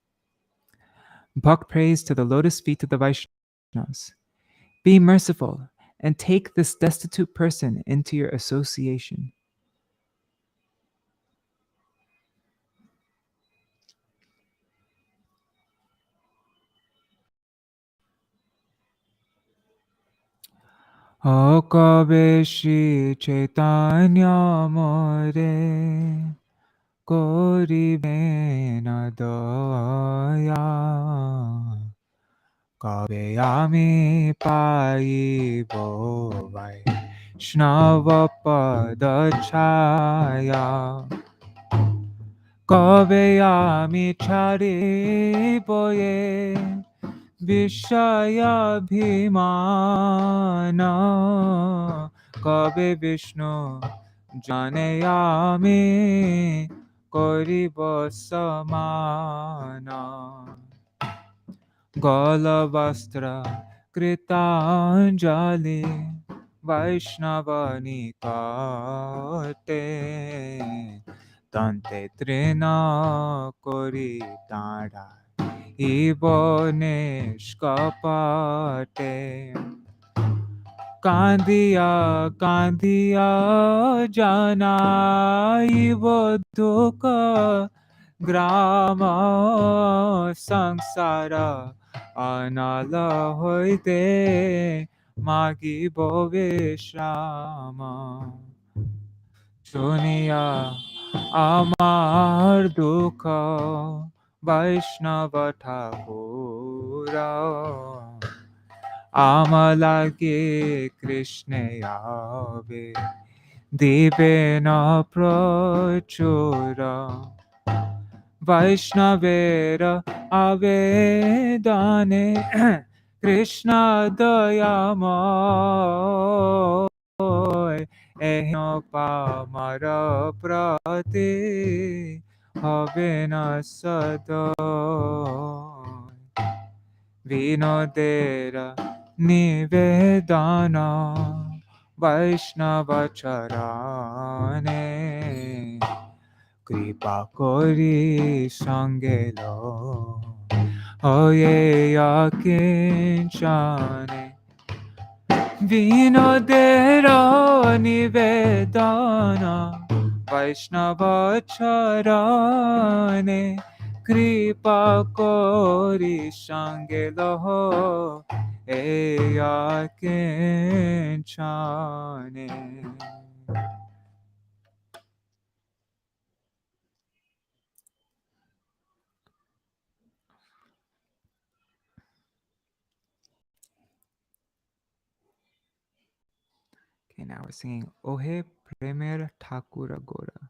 Bhakt prays to the lotus feet of the Vaishnavas. Be merciful and take this destitute person into your association. O Kabe Shri Chaitanya More Koribe na daya Kabe ami paibo Vaishnava pada chaya Kabe ami charibo ye Vishaya Bhimana Kabe Vishnu Janayami Koribo Samana Galavastra Kritanjali Vaishnavani Kate Tante Trina Kori Tada Ibone Skapate Kandiya Kandiya Jana Ibo Duka Grama Sangsara Anala Hoite Magi Boveshrama Suniya Amar Dukha Vaishnava Thakura Amalage Krishna Yave Dipena Prachura Vaishnavera Avedane Krishna Dayamoy Ehno Pamara Prati Havena Sadoy Vinodera Nivedana Vaishnava Charane Kripa Kori Sangelo Oye Yakinchane Vinodera Nivedana Vaishnava Charane Kripa kori shange loho eya kinchane. Okay, now we're singing Ohe Premer Thakura Gora.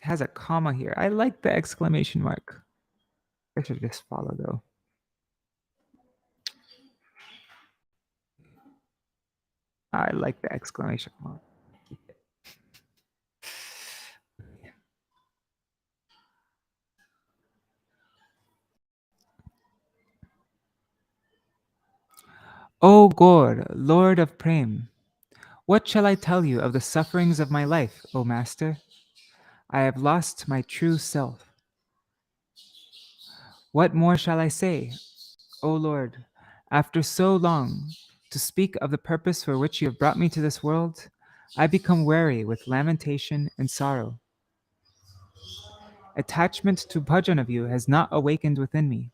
It has a comma here. I like the exclamation mark. I should just follow though. I like the exclamation mark. O Gaur, Lord of Prem, what shall I tell you of the sufferings of my life, O Master? I have lost my true self. What more shall I say, O Lord? After so long, to speak of the purpose for which you have brought me to this world, I become weary with lamentation and sorrow. Attachment to bhajan of you has not awakened within me.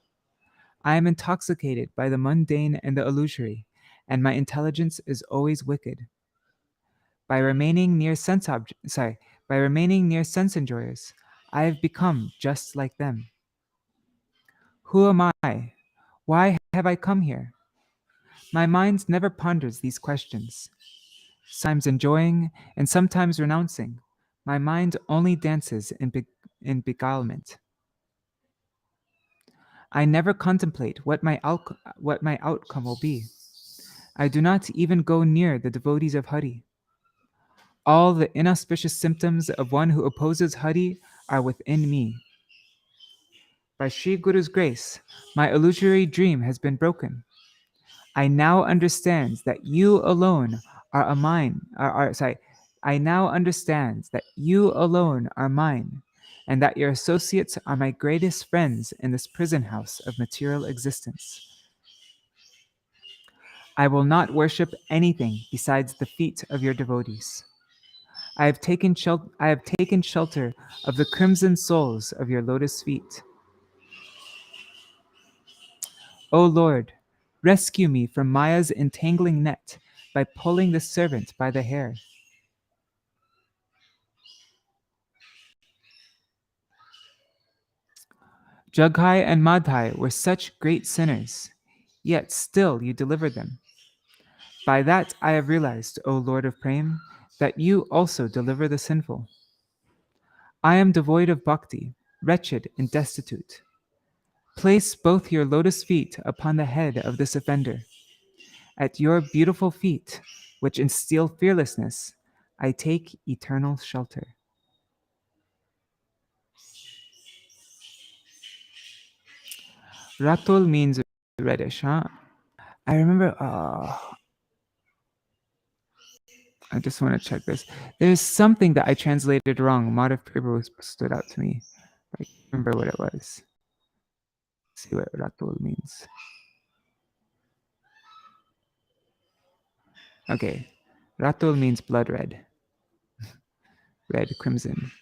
I am intoxicated by the mundane and the illusory, and my intelligence is always wicked. By remaining near by remaining near sense enjoyers, I have become just like them. Who am I? Why have I come here? My mind never ponders these questions. Sometimes enjoying and sometimes renouncing, my mind only dances in beguilement. I never contemplate what my outcome will be. I do not even go near the devotees of Hari. All the inauspicious symptoms of one who opposes Hari are within me. By Sri Guru's grace, my illusory dream has been broken. I now understand that you alone are a mine. I now understand that you alone are mine, and that your associates are my greatest friends in this prison house of material existence. I will not worship anything besides the feet of your devotees. I have taken shelter of the crimson soles of your lotus feet. O Lord, rescue me from Maya's entangling net by pulling the servant by the hair. Jaghai and Madhai were such great sinners, yet still you delivered them. By that I have realized, O Lord of Prem, that you also deliver the sinful. I am devoid of bhakti, wretched and destitute. Place both your lotus feet upon the head of this offender. At your beautiful feet, which instill fearlessness, I take eternal shelter. Ratul means reddish, huh? I remember, I just want to check this. There's something that I translated wrong. Madhav Prabhu stood out to me. I can't remember what it was. Let's see what Ratul means. Okay. Ratul means blood red. Red, crimson.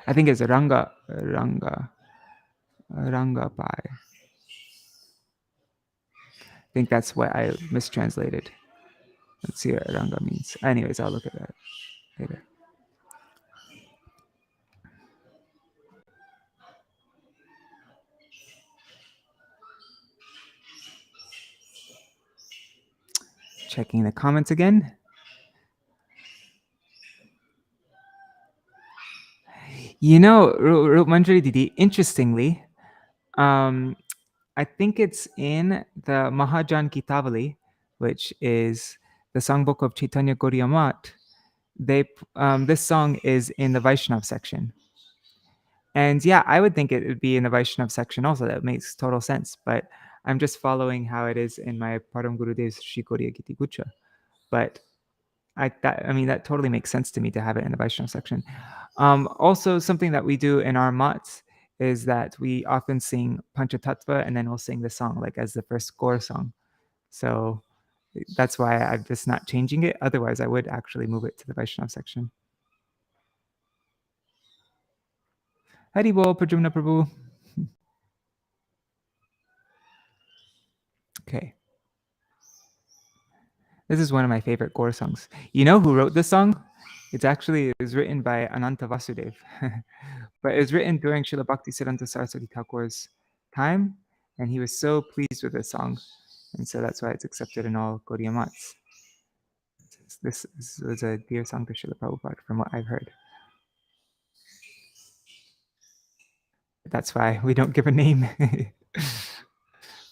I think it's Ranga Pai. I think that's what I mistranslated. Let's see what Ranga means. Anyways, I'll look at that later. Checking the comments again. You know, Manjari Didi, interestingly, I think it's in the Mahajan Kitavali, which is the songbook of Chaitanya Gaudiya Math. This song is in the Vaishnav section. And yeah, I would think it would be in the Vaishnav section also. That makes total sense. But I'm just following how it is in my Param Gurudev's Śrī Gauḍīya Gīti-guccha. But that totally makes sense to me to have it in the Vaishnav section. Also, something that we do in our mats is that we often sing Panchatattva and then we'll sing the song like as the first Gaur song. So that's why I'm just not changing it. Otherwise, I would actually move it to the Vaishnav section. Haribol, Prajumna Prabhu. Okay. This is one of my favorite Gaur songs. You know who wrote this song? It was written by Ananta Vasudev. But it was written during Srila Bhakti Siddhanta Saraswati Thakur's time, and he was so pleased with this song. And so that's why it's accepted in all Gaudiya mats. This was a dear song to Srila Prabhupada, from what I've heard. That's why we don't give a name.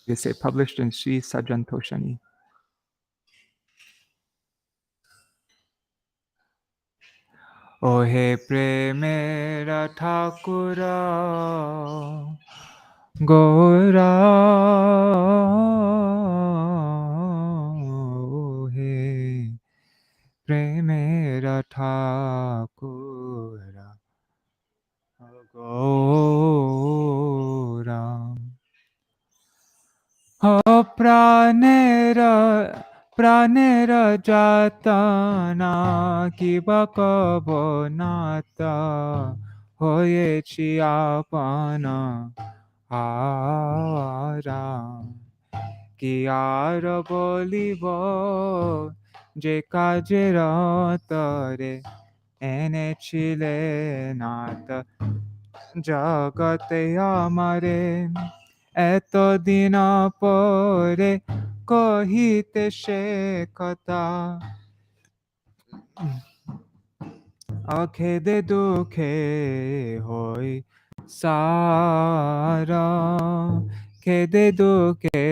We say published in Sri Sajantoshani. O he premera Thakura Gaurāṅga, o he premera Thakura Gaurāṅga. প্রাণেরা যাতনা কিবা কব নাতা হয়েছি আপনা আরাম কি আর বলিব যে কাজের তরে এনেছিলে নাত জগতে আমারে এতদিন পরে কহিতে সে কথা অখেদে দুঃখে হই সারা খেদে দুঃখে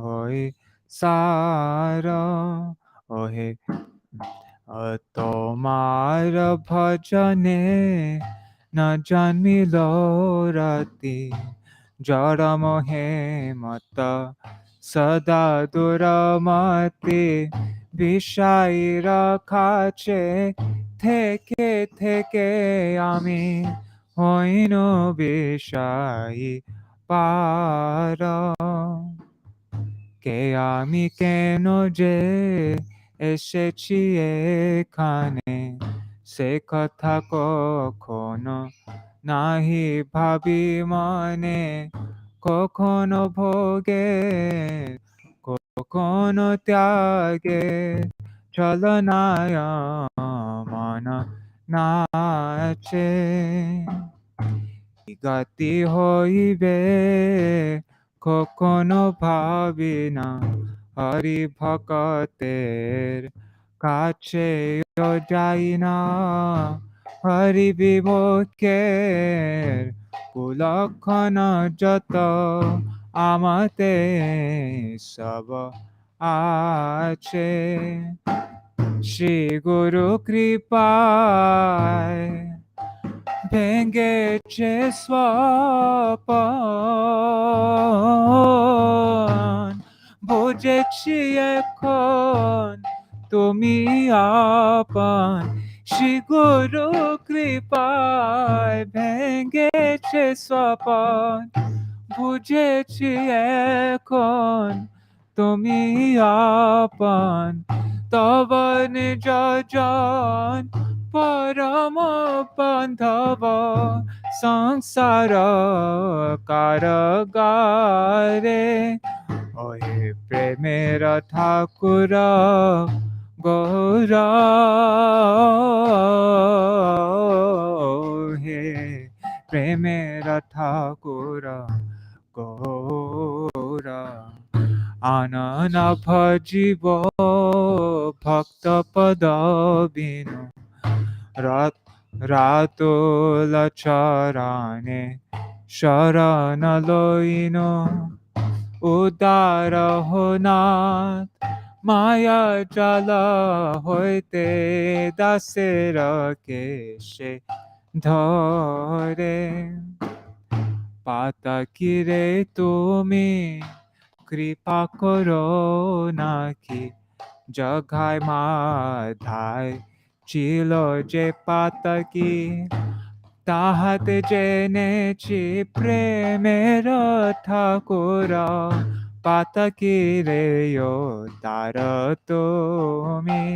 হই সারা ওহে তোমার ভজনে না জন্মিল রাতি জড়মহে মত সদা দুরমতে বিষাইর কাছে থেকে থেকে আমি হইন বিষাই পার কে আমি কেন যে এসেছি এখানে সে কথা কখনো নাহি ভাবি মনে কখনো ভোগে কখনো ত্যাগে চলনায় মন নাচে গতি হইবে কখনো ভাবি না হরি ভকতের কাছে যাই না হরি বিমুখের কুলক্ষণ যত আমাতে সব আছে শ্রী গুরু কৃপায় ভেঙেছে স্বপন বুঝেছি এখন তুমি আপন শ্রী গুরু কৃপায় ভেঙেছে স্বপন বুঝেছি এখন তুমি আপন তব নিজ জন পরম বান্ধব সংসার কারাগারে ওহে প্রেমের ঠাকুর গৌরা হে প্রেমের ঠাকুর গৌরা আনন ভজিব ভক্ত পদ বিনু রাতুল চরণে শরণ লইন উদার হনাথ মায়া জাল হইতে দাসের কেশে ধরে পাতকিরে তুমি কৃপা করো নাকি জগায় মাধায় ছিল যে পাতকি তাহাতে জেনেছি প্রেমের ঠাকুর পাতাকি রেয় তার তুমি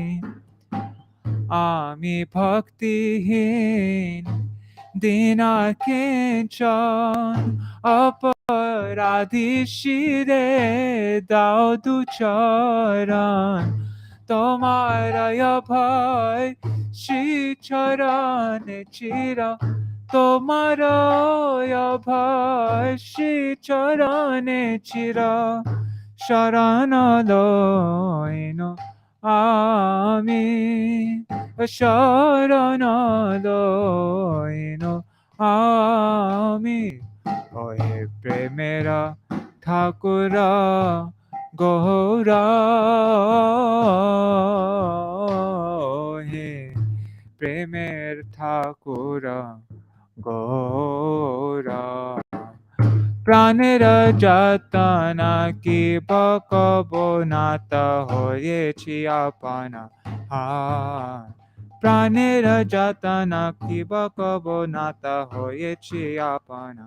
আমি ভক্তিহীন দিনা কিঞ্চন অপরাধী শিরে দাও দুচরণ তোমার ভয় শ্রী চরণে চির তোমার ভয় শ্রী চরণে চির শরণ লইন আমি শরণ লইন আমি ওহে প্রেমেরা ঠাকুর গৌরা হে প্রেমের ঠাকুর গৌরা প্রাণের যতনা কি বকব নাত হয়েছি আপনা প্রাণের যতনা কি বকব নাত হয়েছি আপনা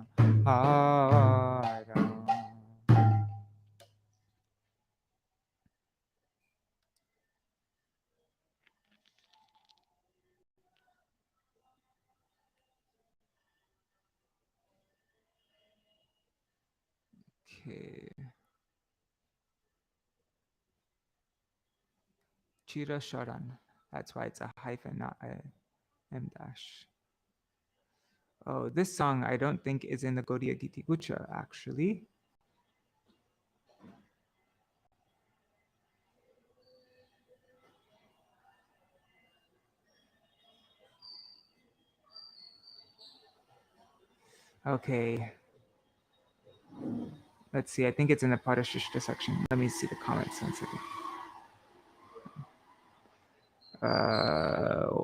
Okay. Chira Sharan. That's why it's a hyphen, not a M dash. Oh, this song I don't think is in the Gaudiya Giti-guccha, actually. Okay. Let's see. I think it's in the Parashishta section. Let me see the comments one second.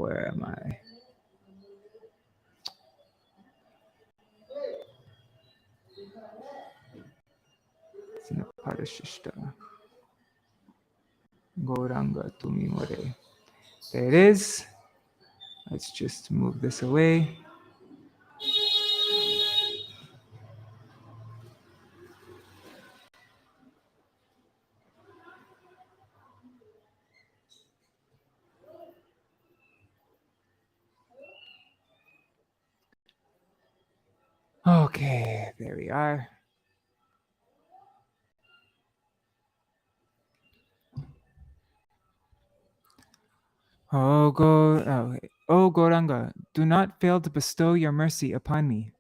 Where am I? It's in the Parashishta. Gaurāṅga tumi more. There it is. Let's just move this away. Okay, there we are. Oh Gaurāṅga, do not fail to bestow your mercy upon me,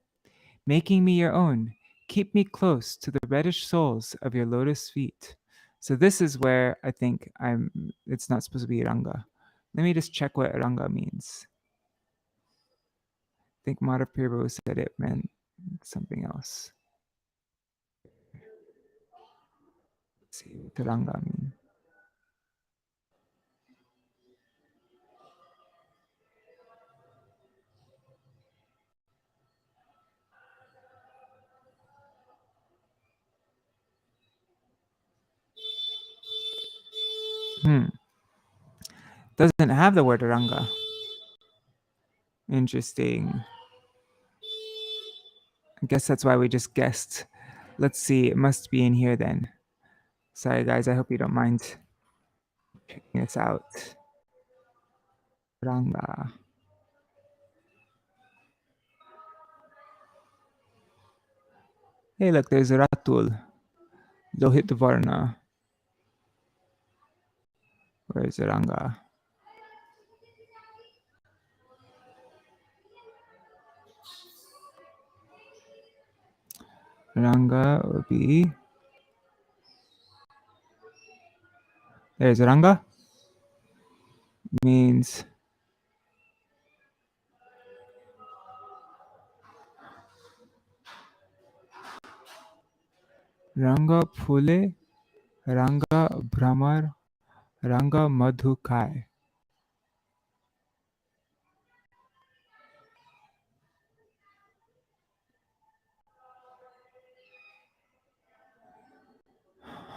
making me your own. Keep me close to the reddish soles of your lotus feet. So this is where I think it's not supposed to be Ranga. Let me just check what Ranga means. I think Madhav Prabhu said it meant something else. Let's see what Ranga mean. Doesn't have the word Ranga. Interesting. I guess that's why we just guessed. Let's see. It must be in here then. Sorry, guys. I hope you don't mind checking this out. Ranga. Hey, look, there's Ratul. Lohit Varna. Where's Ranga? Ranga would be. There's Ranga. Means. Ranga Phule, Ranga Brahmar, Ranga Madhukai.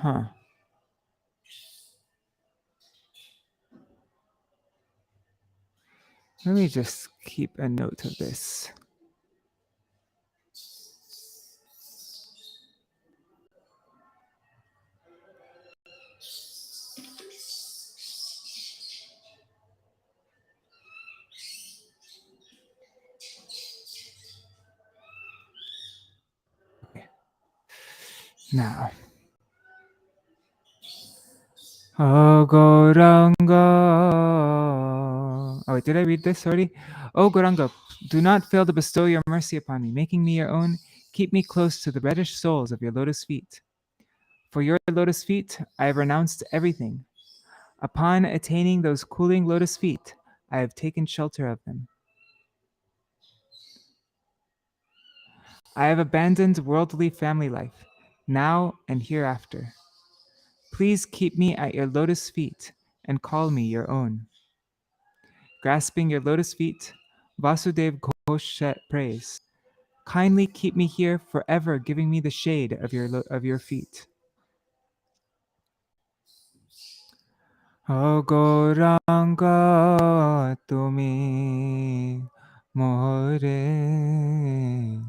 Huh. Let me just keep a note of this. Now. Oh Gaurāṅga. Oh, wait, did I read this already? Oh Gaurāṅga, do not fail to bestow your mercy upon me, making me your own. Keep me close to the reddish soles of your lotus feet. For your lotus feet, I have renounced everything. Upon attaining those cooling lotus feet, I have taken shelter of them. I have abandoned worldly family life, now and hereafter. Please keep me at your lotus feet and call me your own. Grasping your lotus feet, Vasudev Ghosh prays. Kindly keep me here forever, giving me the shade of your feet. O Gaurāṅga, tumi mohre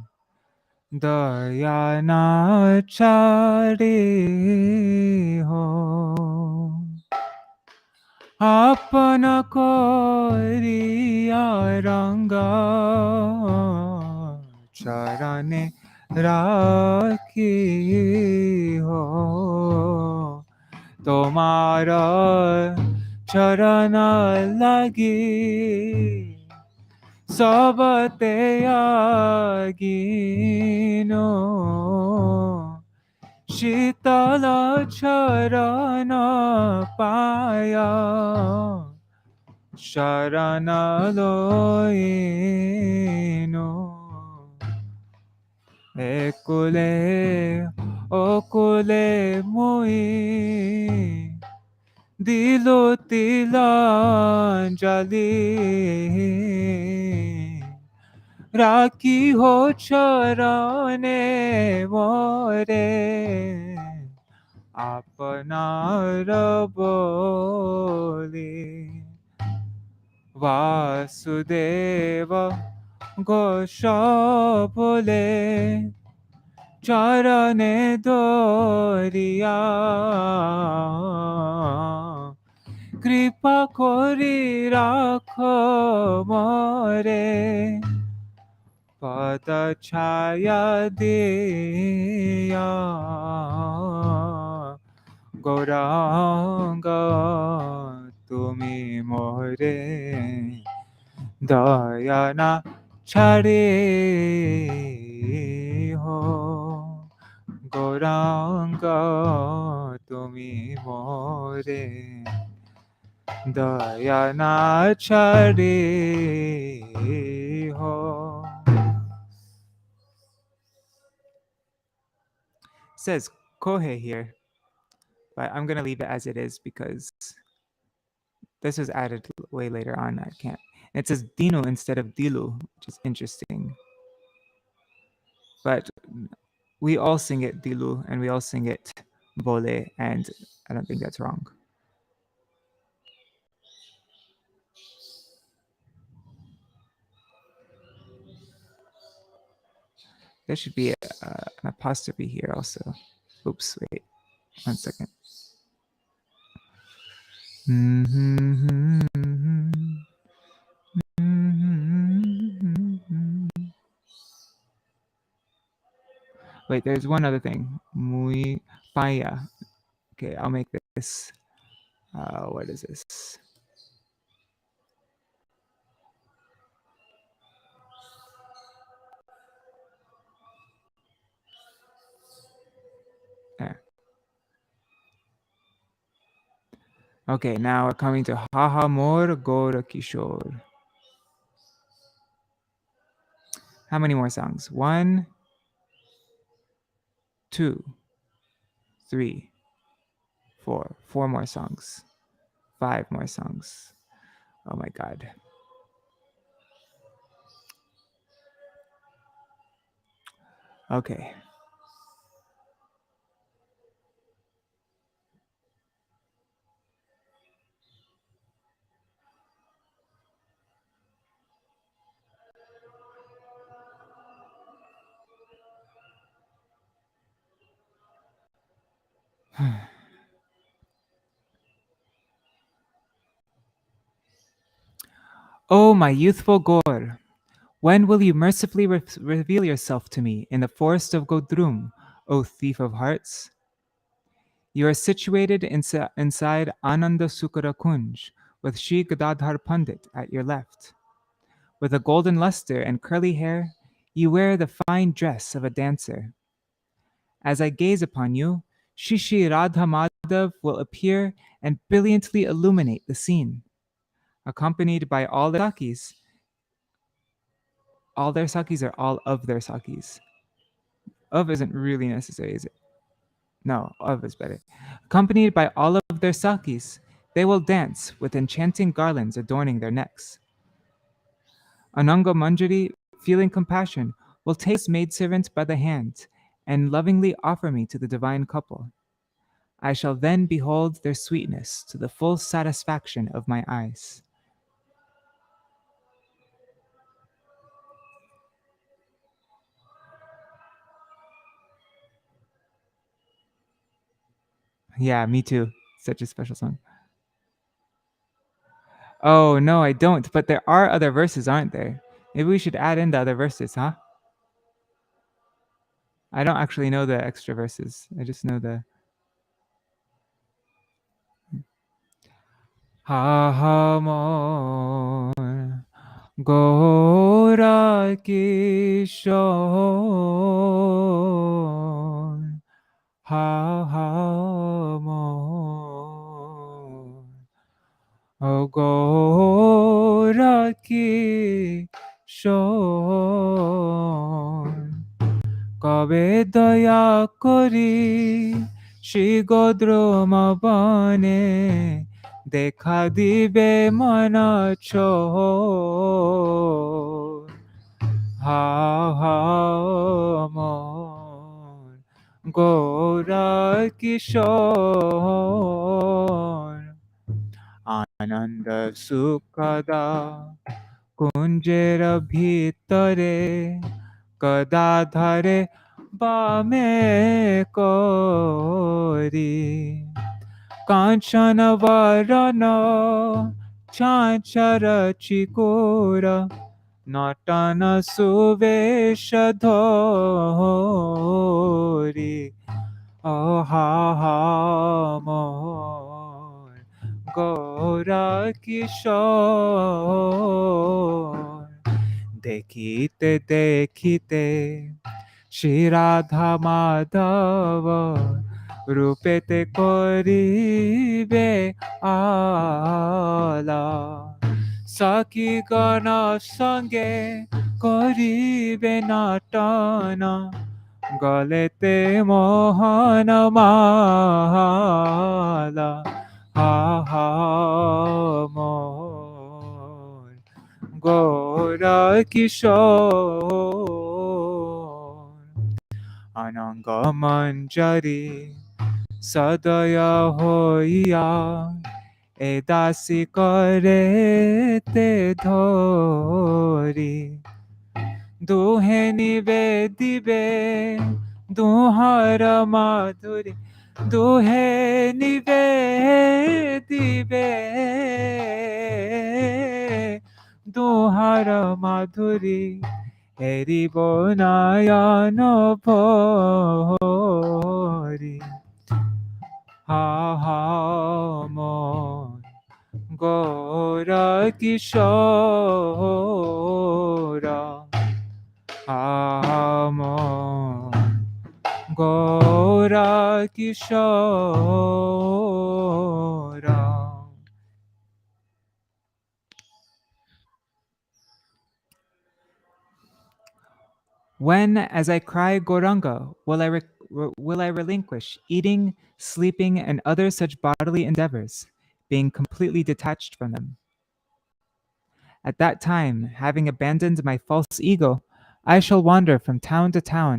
daya na chade ho. Apana koriya ranga charane rakhi ho. Tomara charana lagi sabate agino. Shitala charana paya Sharana loino Ekule okule moi Dilo tilanjali Raki ho charane more Apana boli Vasudeva Gosha bole Charane doriya Kripa kori rakho more Pada chaya diya Gaurāṅga tumi more daya na chade ho. Gaurāṅga tumi more daya na chade ho. Says Kohe here, but I'm gonna leave it as it is because this was added way later on. I can't. It says Dino instead of Dilu, which is interesting. But we all sing it Dilu and we all sing it Bole, and I don't think that's wrong. There should be an apostrophe here also. Oops, wait, 1 second. Wait, there's one other thing. Muy paya. Okay, I'll make this. What is this? There. Okay, now we're coming to Haha Mor Gora Kishore. How many more songs? 1, 2, 3, 4. 4 more songs. 5 more songs. Oh my God. Okay. Oh, my youthful Gaur, when will you mercifully reveal yourself to me in the forest of Godrum, O thief of hearts. You are situated inside Ananda Sukara Kunj with Shri Gadadhar Pandit at your left. With a golden luster and curly hair, you wear the fine dress of a dancer. As I gaze upon you, Shishi Radha Madhav will appear and brilliantly illuminate the scene, accompanied by all their sakis. All their sakis are all of their sakis. Of isn't really necessary, is it? No, of is better. Accompanied by all of their sakis, they will dance with enchanting garlands adorning their necks. Ananga Manjari, feeling compassion, will take his maidservant by the hand and lovingly offer me to the divine couple. I shall then behold their sweetness to the full satisfaction of my eyes. Yeah, me too. Such a special song. Oh, no, I don't. But there are other verses, aren't there? Maybe we should add in the other verses, huh? I don't actually know the extra verses. I just know the. Ha ha mon Gaurāṅga Kishore. Ha ha mon Gaurāṅga Kishore. কবে দয়া করি শ্রী গৌদ্রমবনে দেখা দিবে মন ছোর হা হা মন গৌরা কিশোর আনন্দ সুখদা কুঞ্জের ভিতরে গদাধরে বামে করি কাঞ্চন বরণ চাঁচর চিকুর নটন সুবেশ ধরি ও হা হা মোর গৌরা কিশোর দেখিতে দেখিতে শ্রী রাধা মাধব রূপেতে করিবে আলা সখী গণ সঙ্গে করিবে নাটন গলেতে মোহন মালা হা হা মোর গৌরা কিশোর অনঙ্গ মঞ্জরি সদয় হইয়া এ দাসী করে তে ধরি দুহে নিবেদিবে দুহার মাধুরী দুহে নিবেদিবে দুহার মাধুরী হেরিব নয়ন ভরি হা হা মন গৌরা কিশোর হা মন গৌরা কিশোর. When, as I cry Gaurāṅga, will I relinquish eating, sleeping, and other such bodily endeavors, being completely detached from them? At that time, having abandoned my false ego, I shall wander from town to town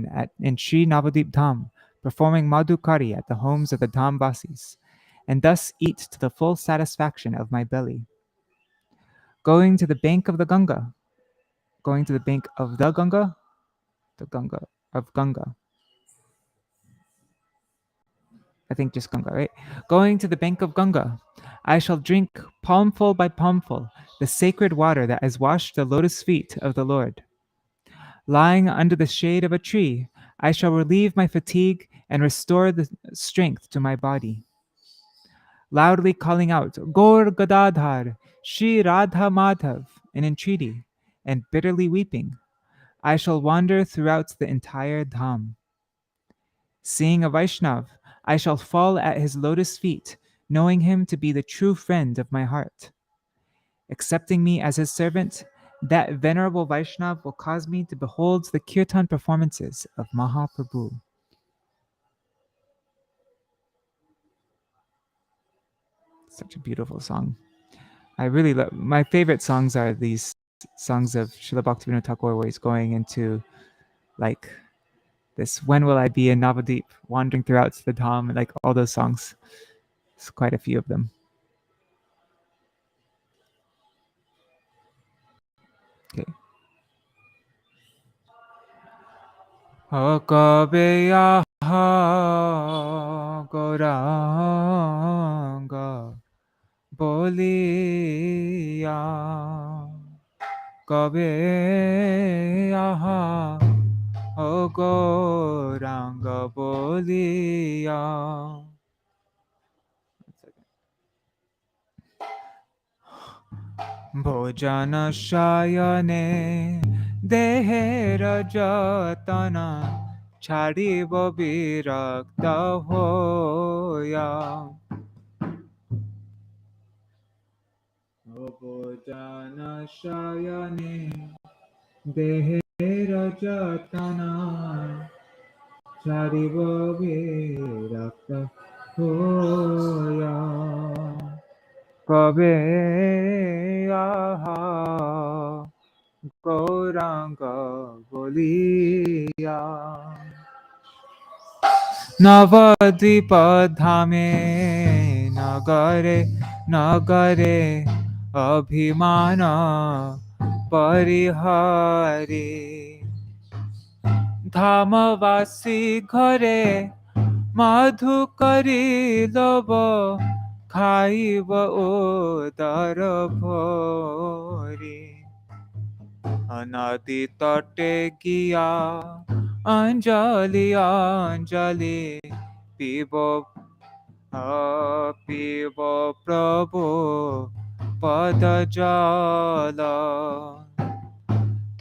in Sri Navadip Dham, performing Madhukari at the homes of the Dhamvasis, and thus eat to the full satisfaction of my belly. Going to the bank of the Ganga, the Ganga of Ganga. I think just Ganga, right? Going to the bank of Ganga, I shall drink palmful by palmful the sacred water that has washed the lotus feet of the Lord. Lying under the shade of a tree, I shall relieve my fatigue and restore the strength to my body. Loudly calling out, Gaur Gadadhar, Shri Radha Madhav, in entreaty, and bitterly weeping, I shall wander throughout the entire dham. Seeing a Vaishnav, I shall fall at his lotus feet, knowing him to be the true friend of my heart. Accepting me as his servant, that venerable Vaishnav will cause me to behold the kirtan performances of Mahaprabhu. Such a beautiful song. I really love. My favorite songs are these songs of Srila Bhaktivinoda Thakur, where he's going into like this. When will I be in Navadip? Wandering throughout the dham, like all those songs. It's quite a few of them. Okay. Akabe aha Gaurāṅga boliya kabe aha Gaurāṅga boliya. भोजन शयने देहेर जतन छाड़िब विरक्त होया. भोजन शयने देहेर जतन छाड़िब विरक्त होया. कबे आहा Gaurāṅga boliya. Navadvip dhame nagare nagare abhimana parihare. Dhamavasi ghare madhu kari lobo khaiba odar bhori. अनादि तटे गिया अंजलि अंजलि पीबो पीबो प्रभु पद जल.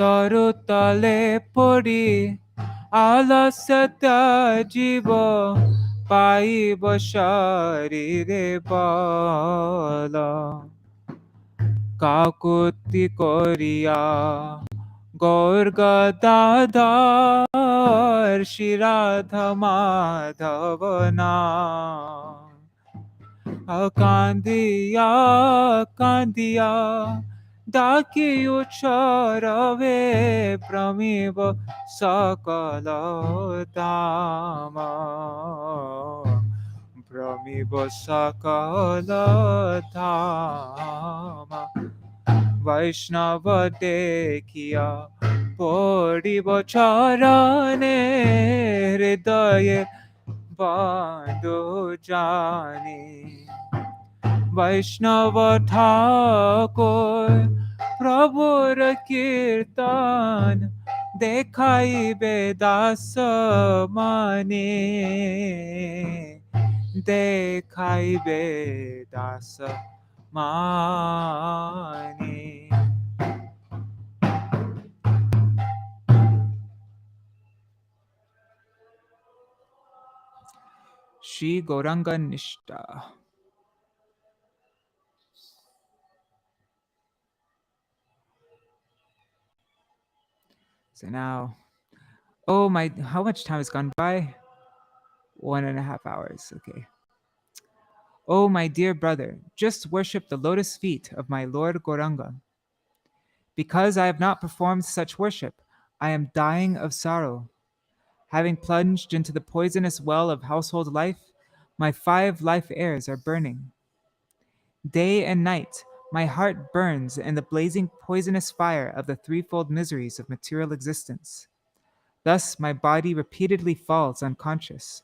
तरु तले पड़ी आलस्य त्याजिब पाइब शरीरे बल. काकुति कोरिया गौर गदाधर श्री राधा माधव नाम. कांदिया कांदिया डाकी उच्चरवे प्रमीव सकल धाम. प्रमीव सकल धाम. वैष्णव देखिया पड़िब चरणे हृदय बंधु जानी. वैष्णव ठाकुर प्रभुर कीर्तन देखाइबे दास माने. देखाइबे दास माने. Śrī Gauṛaṅga Nishta. So now, oh my, how much time has gone by? 1.5 hours, okay. Oh my dear brother, just worship the lotus feet of my Lord Gaurāṅga. Because I have not performed such worship, I am dying of sorrow. Having plunged into the poisonous well of household life, my 5 life airs are burning. Day and night, my heart burns in the blazing poisonous fire of the threefold miseries of material existence. Thus, my body repeatedly falls unconscious.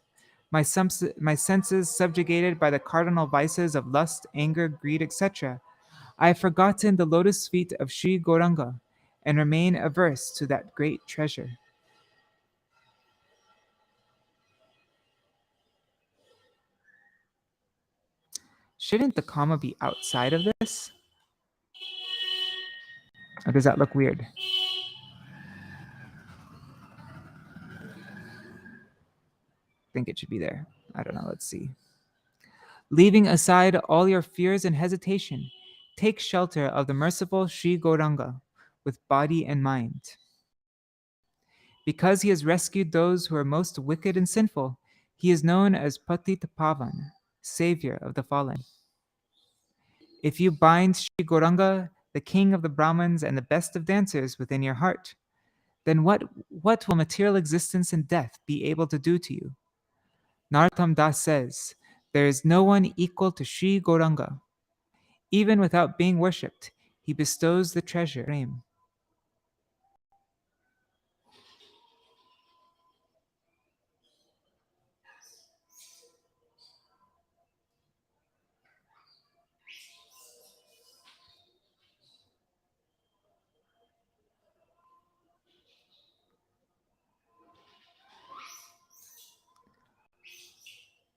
My senses subjugated by the cardinal vices of lust, anger, greed, etc. I have forgotten the lotus feet of Śrī Gauṛaṅga and remain averse to that great treasure. Shouldn't the comma be outside of this? Or does that look weird? I think it should be there. I don't know. Let's see. Leaving aside all your fears and hesitation, take shelter of the merciful Śrī Gauṛaṅga with body and mind. Because he has rescued those who are most wicked and sinful, he is known as Patit Pavan, savior of the fallen. If you bind Śrī Gauṛaṅga, the king of the Brahmins and the best of dancers, within your heart, then what will material existence and death be able to do to you? Narottam Das says, there is no one equal to Śrī Gauṛaṅga. Even without being worshipped, he bestows the treasure. Prem.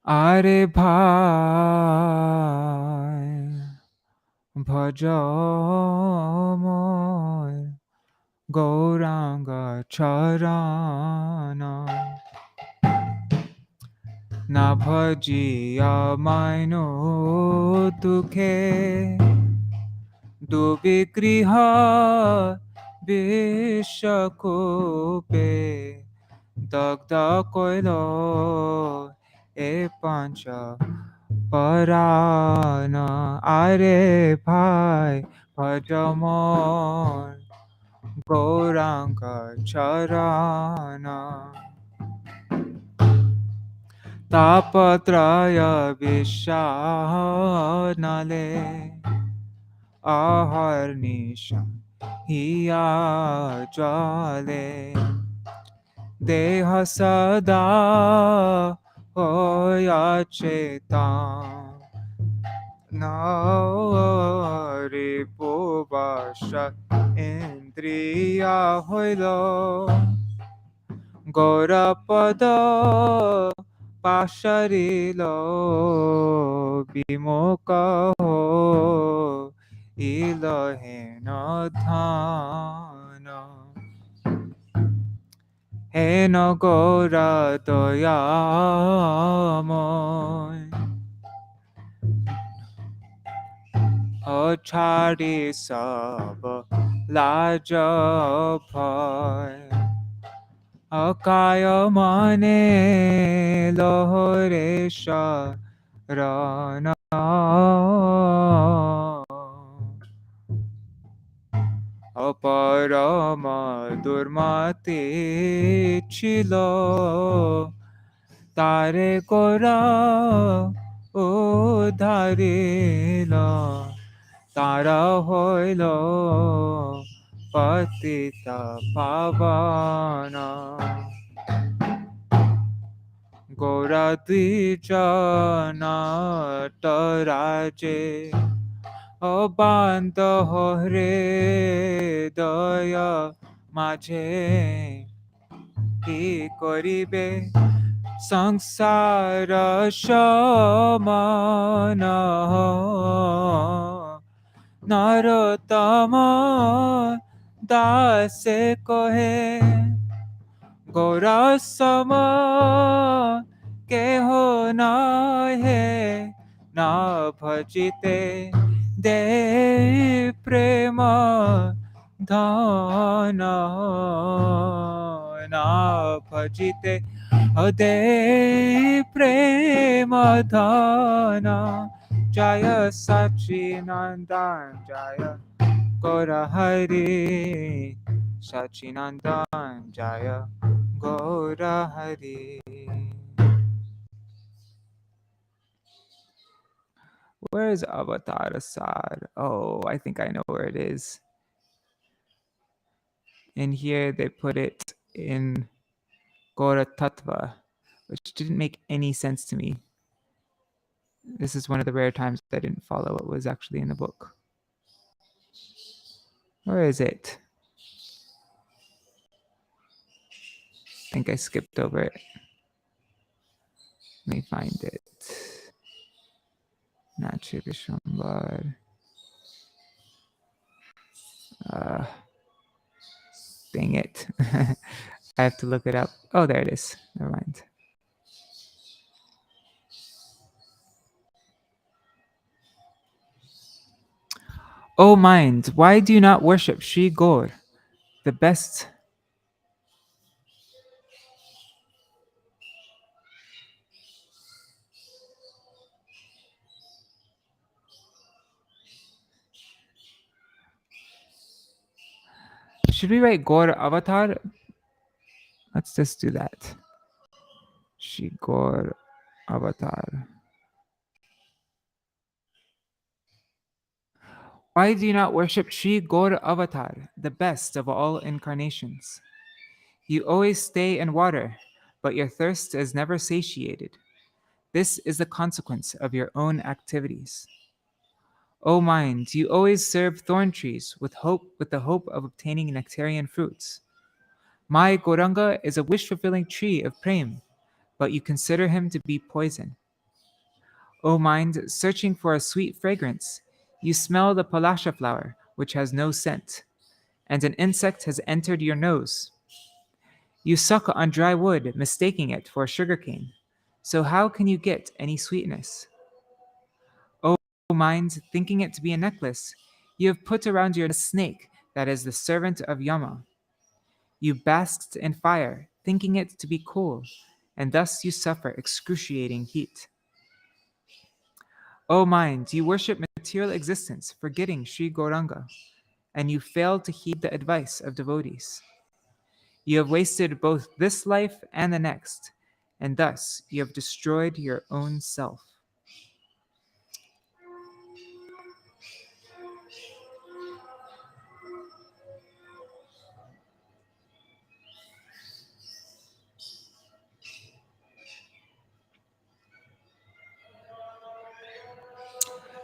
Are bhai bhajamoy Gaurāṅga charana na bhajiya maino dukhe dubigriha vishakope dagda koilo e pancha parana. Are bhai bhajamoy Gaurāṅga charana tapatraya vishanale aharnisha hiya jale deha sada hoya chetan Nari Pubasha Indriya Hoilo Gaurapada Pasharilo Bimoka Ho Ilahena Dhana Hena Gaura Doyamoy Achari Saba Laja Pai Akaya Mane Lohoresha Rana Aparama Durmati Chilo Tare Kora Udharila Tara Hoilo Patita Pavana Gauradvija Taraje Abanta Hore Daya Maje Ki Koribe Sangsara Shamana Narottama Dase Kohe Gaura Sama Keho Nahe Na Bhajite De Prema Dhana Na Bhajite Ade Prema Dhana Jaya Sachinandan Jaya Gaura Hari Sachinandan Jaya Gaura Hari. Where is Avatar Asad? Oh, I think I know where it is. In here they put it in Gaura Tattva, which didn't make any sense to me. This is one of the rare times I didn't follow what was actually in the book. Where is it? I think I skipped over it. Let me find it. Nachi Vishambar. Uh, Dang it. I have to look it up. Oh, there it is. Never mind. O mind, why do you not worship Śrī Gaur, the best? Should we write Gaur Avatar? Let's just do that. Śrī Gaur Avatar. Why do you not worship Śrī Gaur Avatar, the best of all incarnations? You always stay in water, but your thirst is never satiated. This is the consequence of your own activities. O mind, you always serve thorn trees with the hope of obtaining nectarian fruits. My Gaurāṅga is a wish-fulfilling tree of prem, but you consider him to be poison. O mind, searching for a sweet fragrance, you smell the palasha flower, which has no scent, and an insect has entered your nose. You suck on dry wood, mistaking it for sugarcane. So how can you get any sweetness? O mind, thinking it to be a necklace, you have put around your neck a snake that is the servant of Yama. You basked in fire, thinking it to be cool, and thus you suffer excruciating heat. O mind, you worship material existence, forgetting Sri Gaurāṅga, and you fail to heed the advice of devotees. You have wasted both this life and the next, and thus you have destroyed your own self.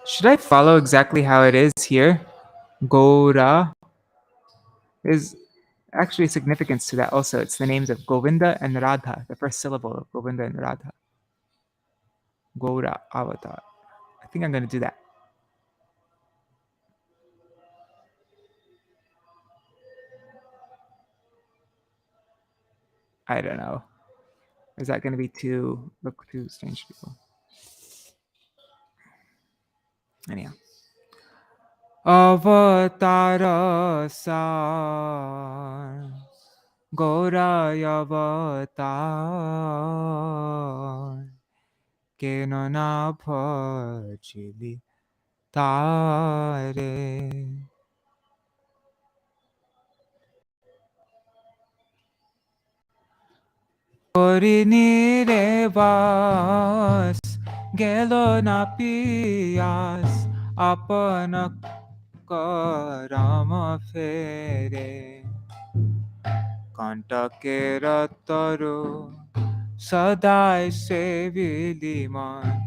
Should I follow exactly how it is here? Gaura is actually significance to that also. It's the names of Govinda and Radha, the first syllable of Govinda and Radha. Gaura Avatar. I think I'm going to do that. I don't know. Is that going to be look too strange to people? Anyhow. Avatar Sar Gaurāya Avatar Kenana Bhajili Tare. Korini Revas Gelo na Pias Apana Karama Fere Kantakera Taru Sadai Seviliman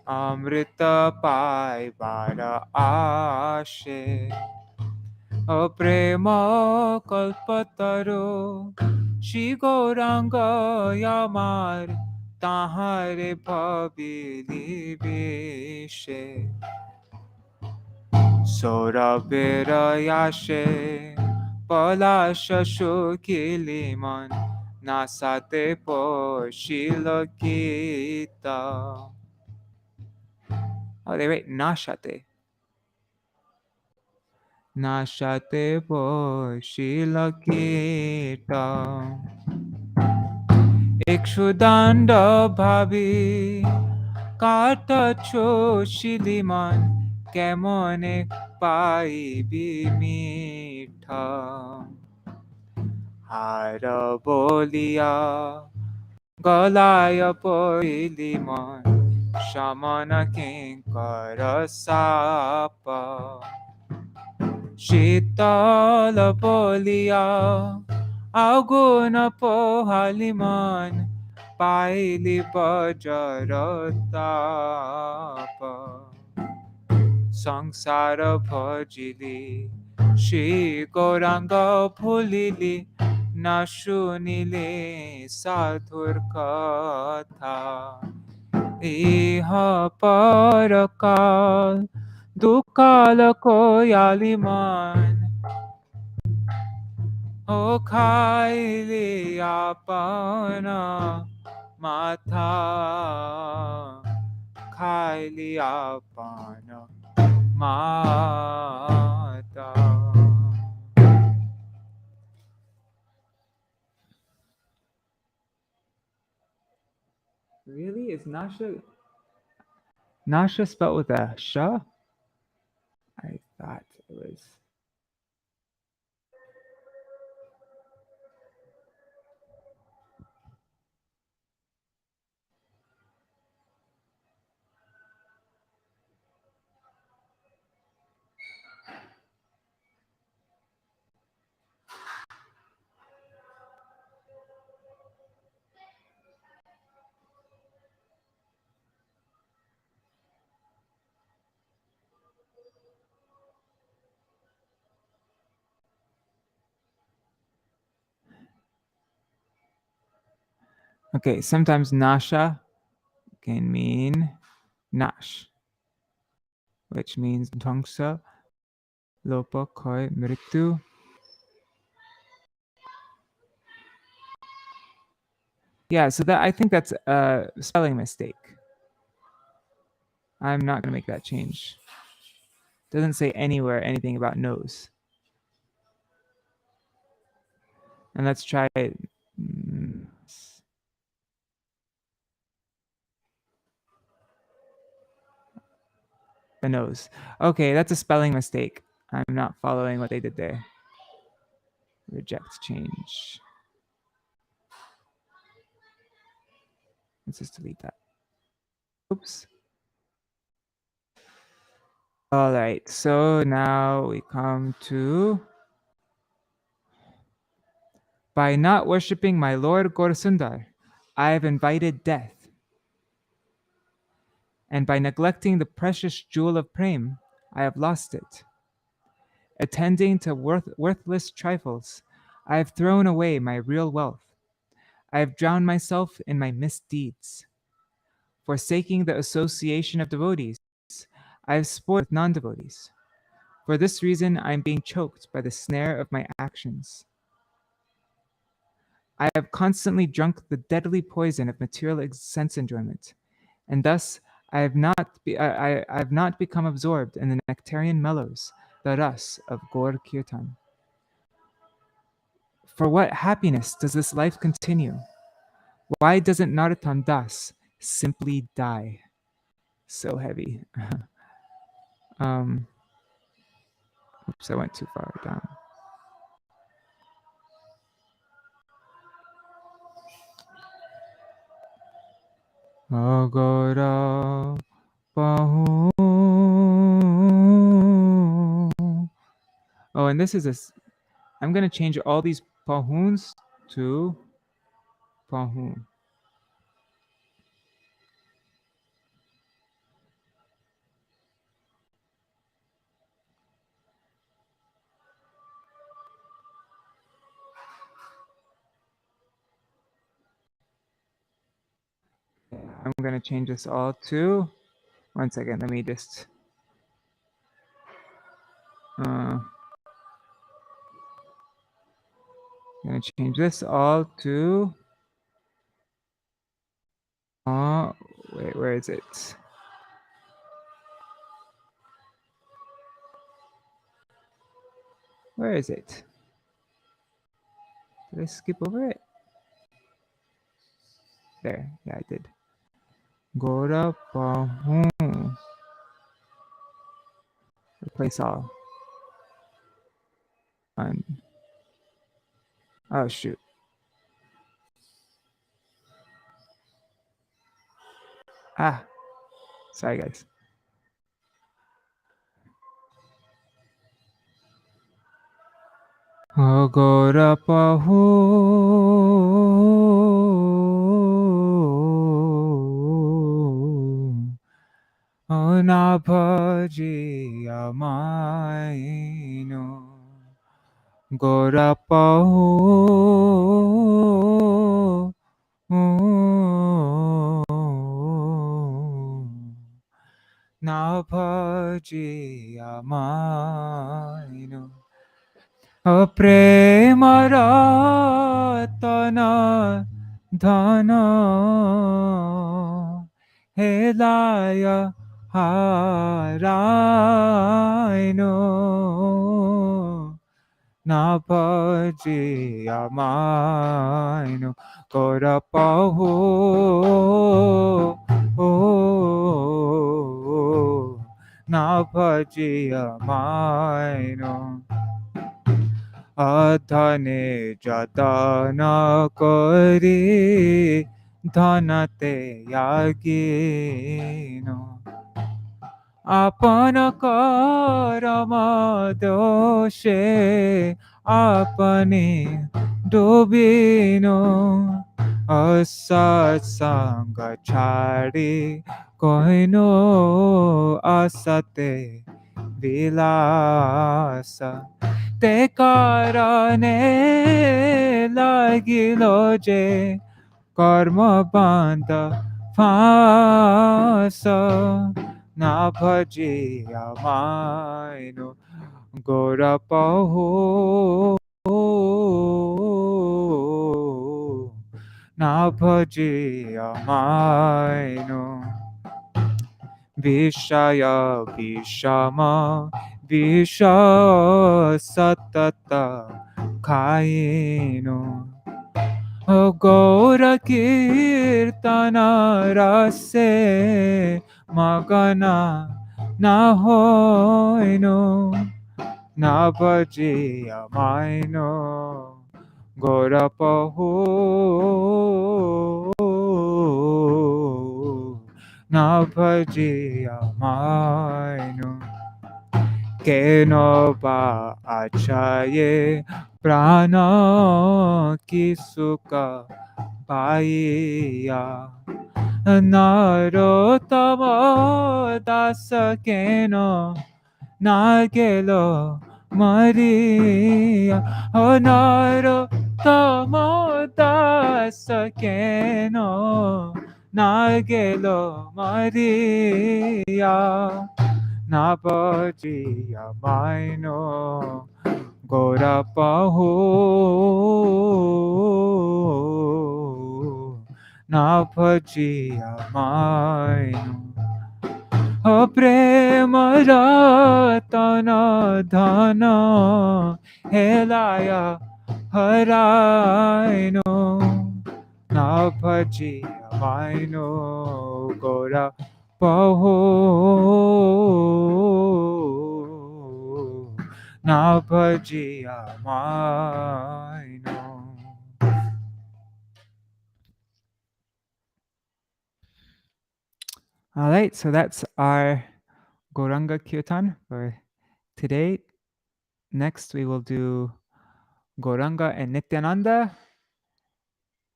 Amrita Pai Bara Ashe Prema Kalpataru Śrī Gauráṅga Yamar Tahare Bhavili Vishe Sorabera Yashe Palasha Shukiliman Nasate Poshilakita. Oh, they write Nashate. Nashate Poshilakita. Ikshudanda Bhabi Kartacho Shiliman Kemone Paibi Mitha Hariboliya Galaya Poiliman Shamana Kinkara Sapa Shitala Poliya Aguna Pohaliman Paili Bajaratapa Sangsara Bhajili Śrī Gauráṅga Bhulili Nashunile Sadhur Katha iha parakal dukala ko yaliman o kaili apana mata kaili apana mata. Really? Is Nasha spelled with a sh? I thought it was. Okay, sometimes Nasha can mean Nash, which means Dhvangsa, Lopa, Koi, Mritu. Yeah, so that I think that's a spelling mistake. I'm not going to make that change. Doesn't say anywhere anything about nose. And let's try it. The nose. Okay, that's a spelling mistake. I'm not following what they did there. Reject change. Let's just delete that. Oops. All right, so now we come to by not worshipping my Lord Gaurasundar, I have invited death. And by neglecting the precious jewel of Prem, I have lost it. Attending to worthless trifles, I have thrown away my real wealth. I have drowned myself in my misdeeds. Forsaking the association of devotees, I have sported with non devotees. For this reason, I am being choked by the snare of my actions. I have constantly drunk the deadly poison of material sense enjoyment, and thus I have not become absorbed in the nectarian mellows, the ras of Gaur Kirtan. For what happiness does this life continue? Why doesn't Narottam Das simply die? So heavy. Oops, I went too far down. Agora Pahu. Oh, and this is I'm going to change all these Pahuns to Pahun. I'm going to change this all to, one second, let me just, I'm going to change this all to, wait, where is it? Where is it? Did I skip over it? There, yeah, I did. Gora Pahun. Replace all. Oh, shoot. Ah, sorry, guys. Agora Pahu. Anabhaji amaino Gaurapaho bhajiya mainu. Prema ratana dhana helaya haraino na bhajiya mainu korapaho na bhajiya mainu. Adhane jatana kari dhanate yagino apana karama doshe apane dobino asat sanga chari koino asate vilasa te karane lagilo je karma banda phasa na bhajiya mainu gorapaho na bhajiya mainu. Vishaya Vishama Visha Satata Kaino Gaura Kirtana Rase Magana Nahoino Nabajiya Maino Gorapaho na bhajiya mainu. Keno ba achaye prana ki sukha paiya narotama dasa keno nagelo Maria narotama dasa keno nagelo Maria na bhajiya maino gorapaho na bhajiya maino. Prema ratana dhana helaya haraino na bhajiya maino gora paho na bhajiya maino. All right, so that's our Gaurāṅga Kirtan for today. Next, we will do Gaurāṅga and Nityananda,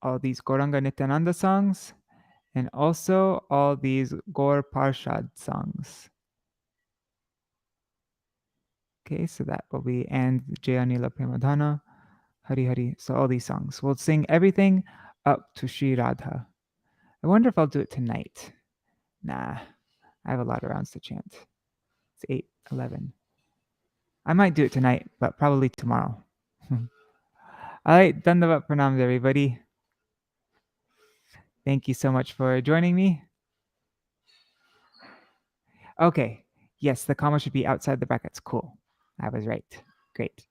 all these Gaurāṅga Nityananda songs, and also all these Gaur Parshad songs. Okay, so that will be and Jayanila Premadhana, Hari Hari. So all these songs. We'll sing everything up to Sri Radha. I wonder if I'll do it tonight. Nah, I have a lot of rounds to chant. It's 8:11. I might do it tonight, but probably tomorrow. All right, Dandavat Pranams, everybody. Thank you so much for joining me. Okay, yes, the comma should be outside the brackets. Cool. I was right. Great.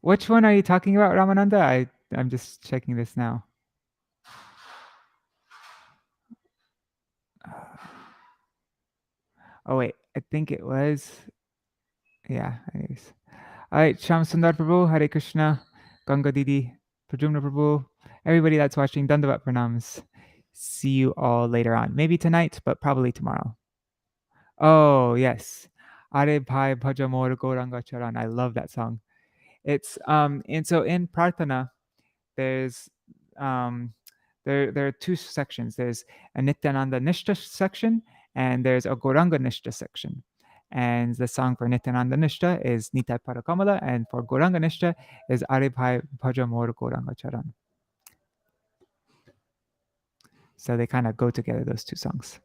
Which one are you talking about, Ramananda? I'm just checking this now. Oh wait, I think it was. Yeah, anyways. All right, Sham Sundar Prabhu, Hare Krishna, Ganga Didi, Prajumna Prabhu, everybody that's watching, Dandavat Pranams. See you all later on. Maybe tonight, but probably tomorrow. Oh, yes. Are Bhai Bhaja Mor Gaurāṅga Charan. I love that song. It's and so in Prarthana, there's there are two sections. There's a Nityananda Nishta section and there's a Gaurāṅga Nishta section. And the song for Nityananda Nishta is Nitai Parakamala, and for Gaurāṅga Nishta is Are Bhai Bhaja Mor Gaurāṅga Charan. So they kind of go together, those two songs.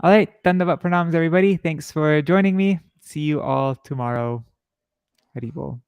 All right, Dandavat Pranams, everybody. Thanks for joining me. See you all tomorrow. Haribol.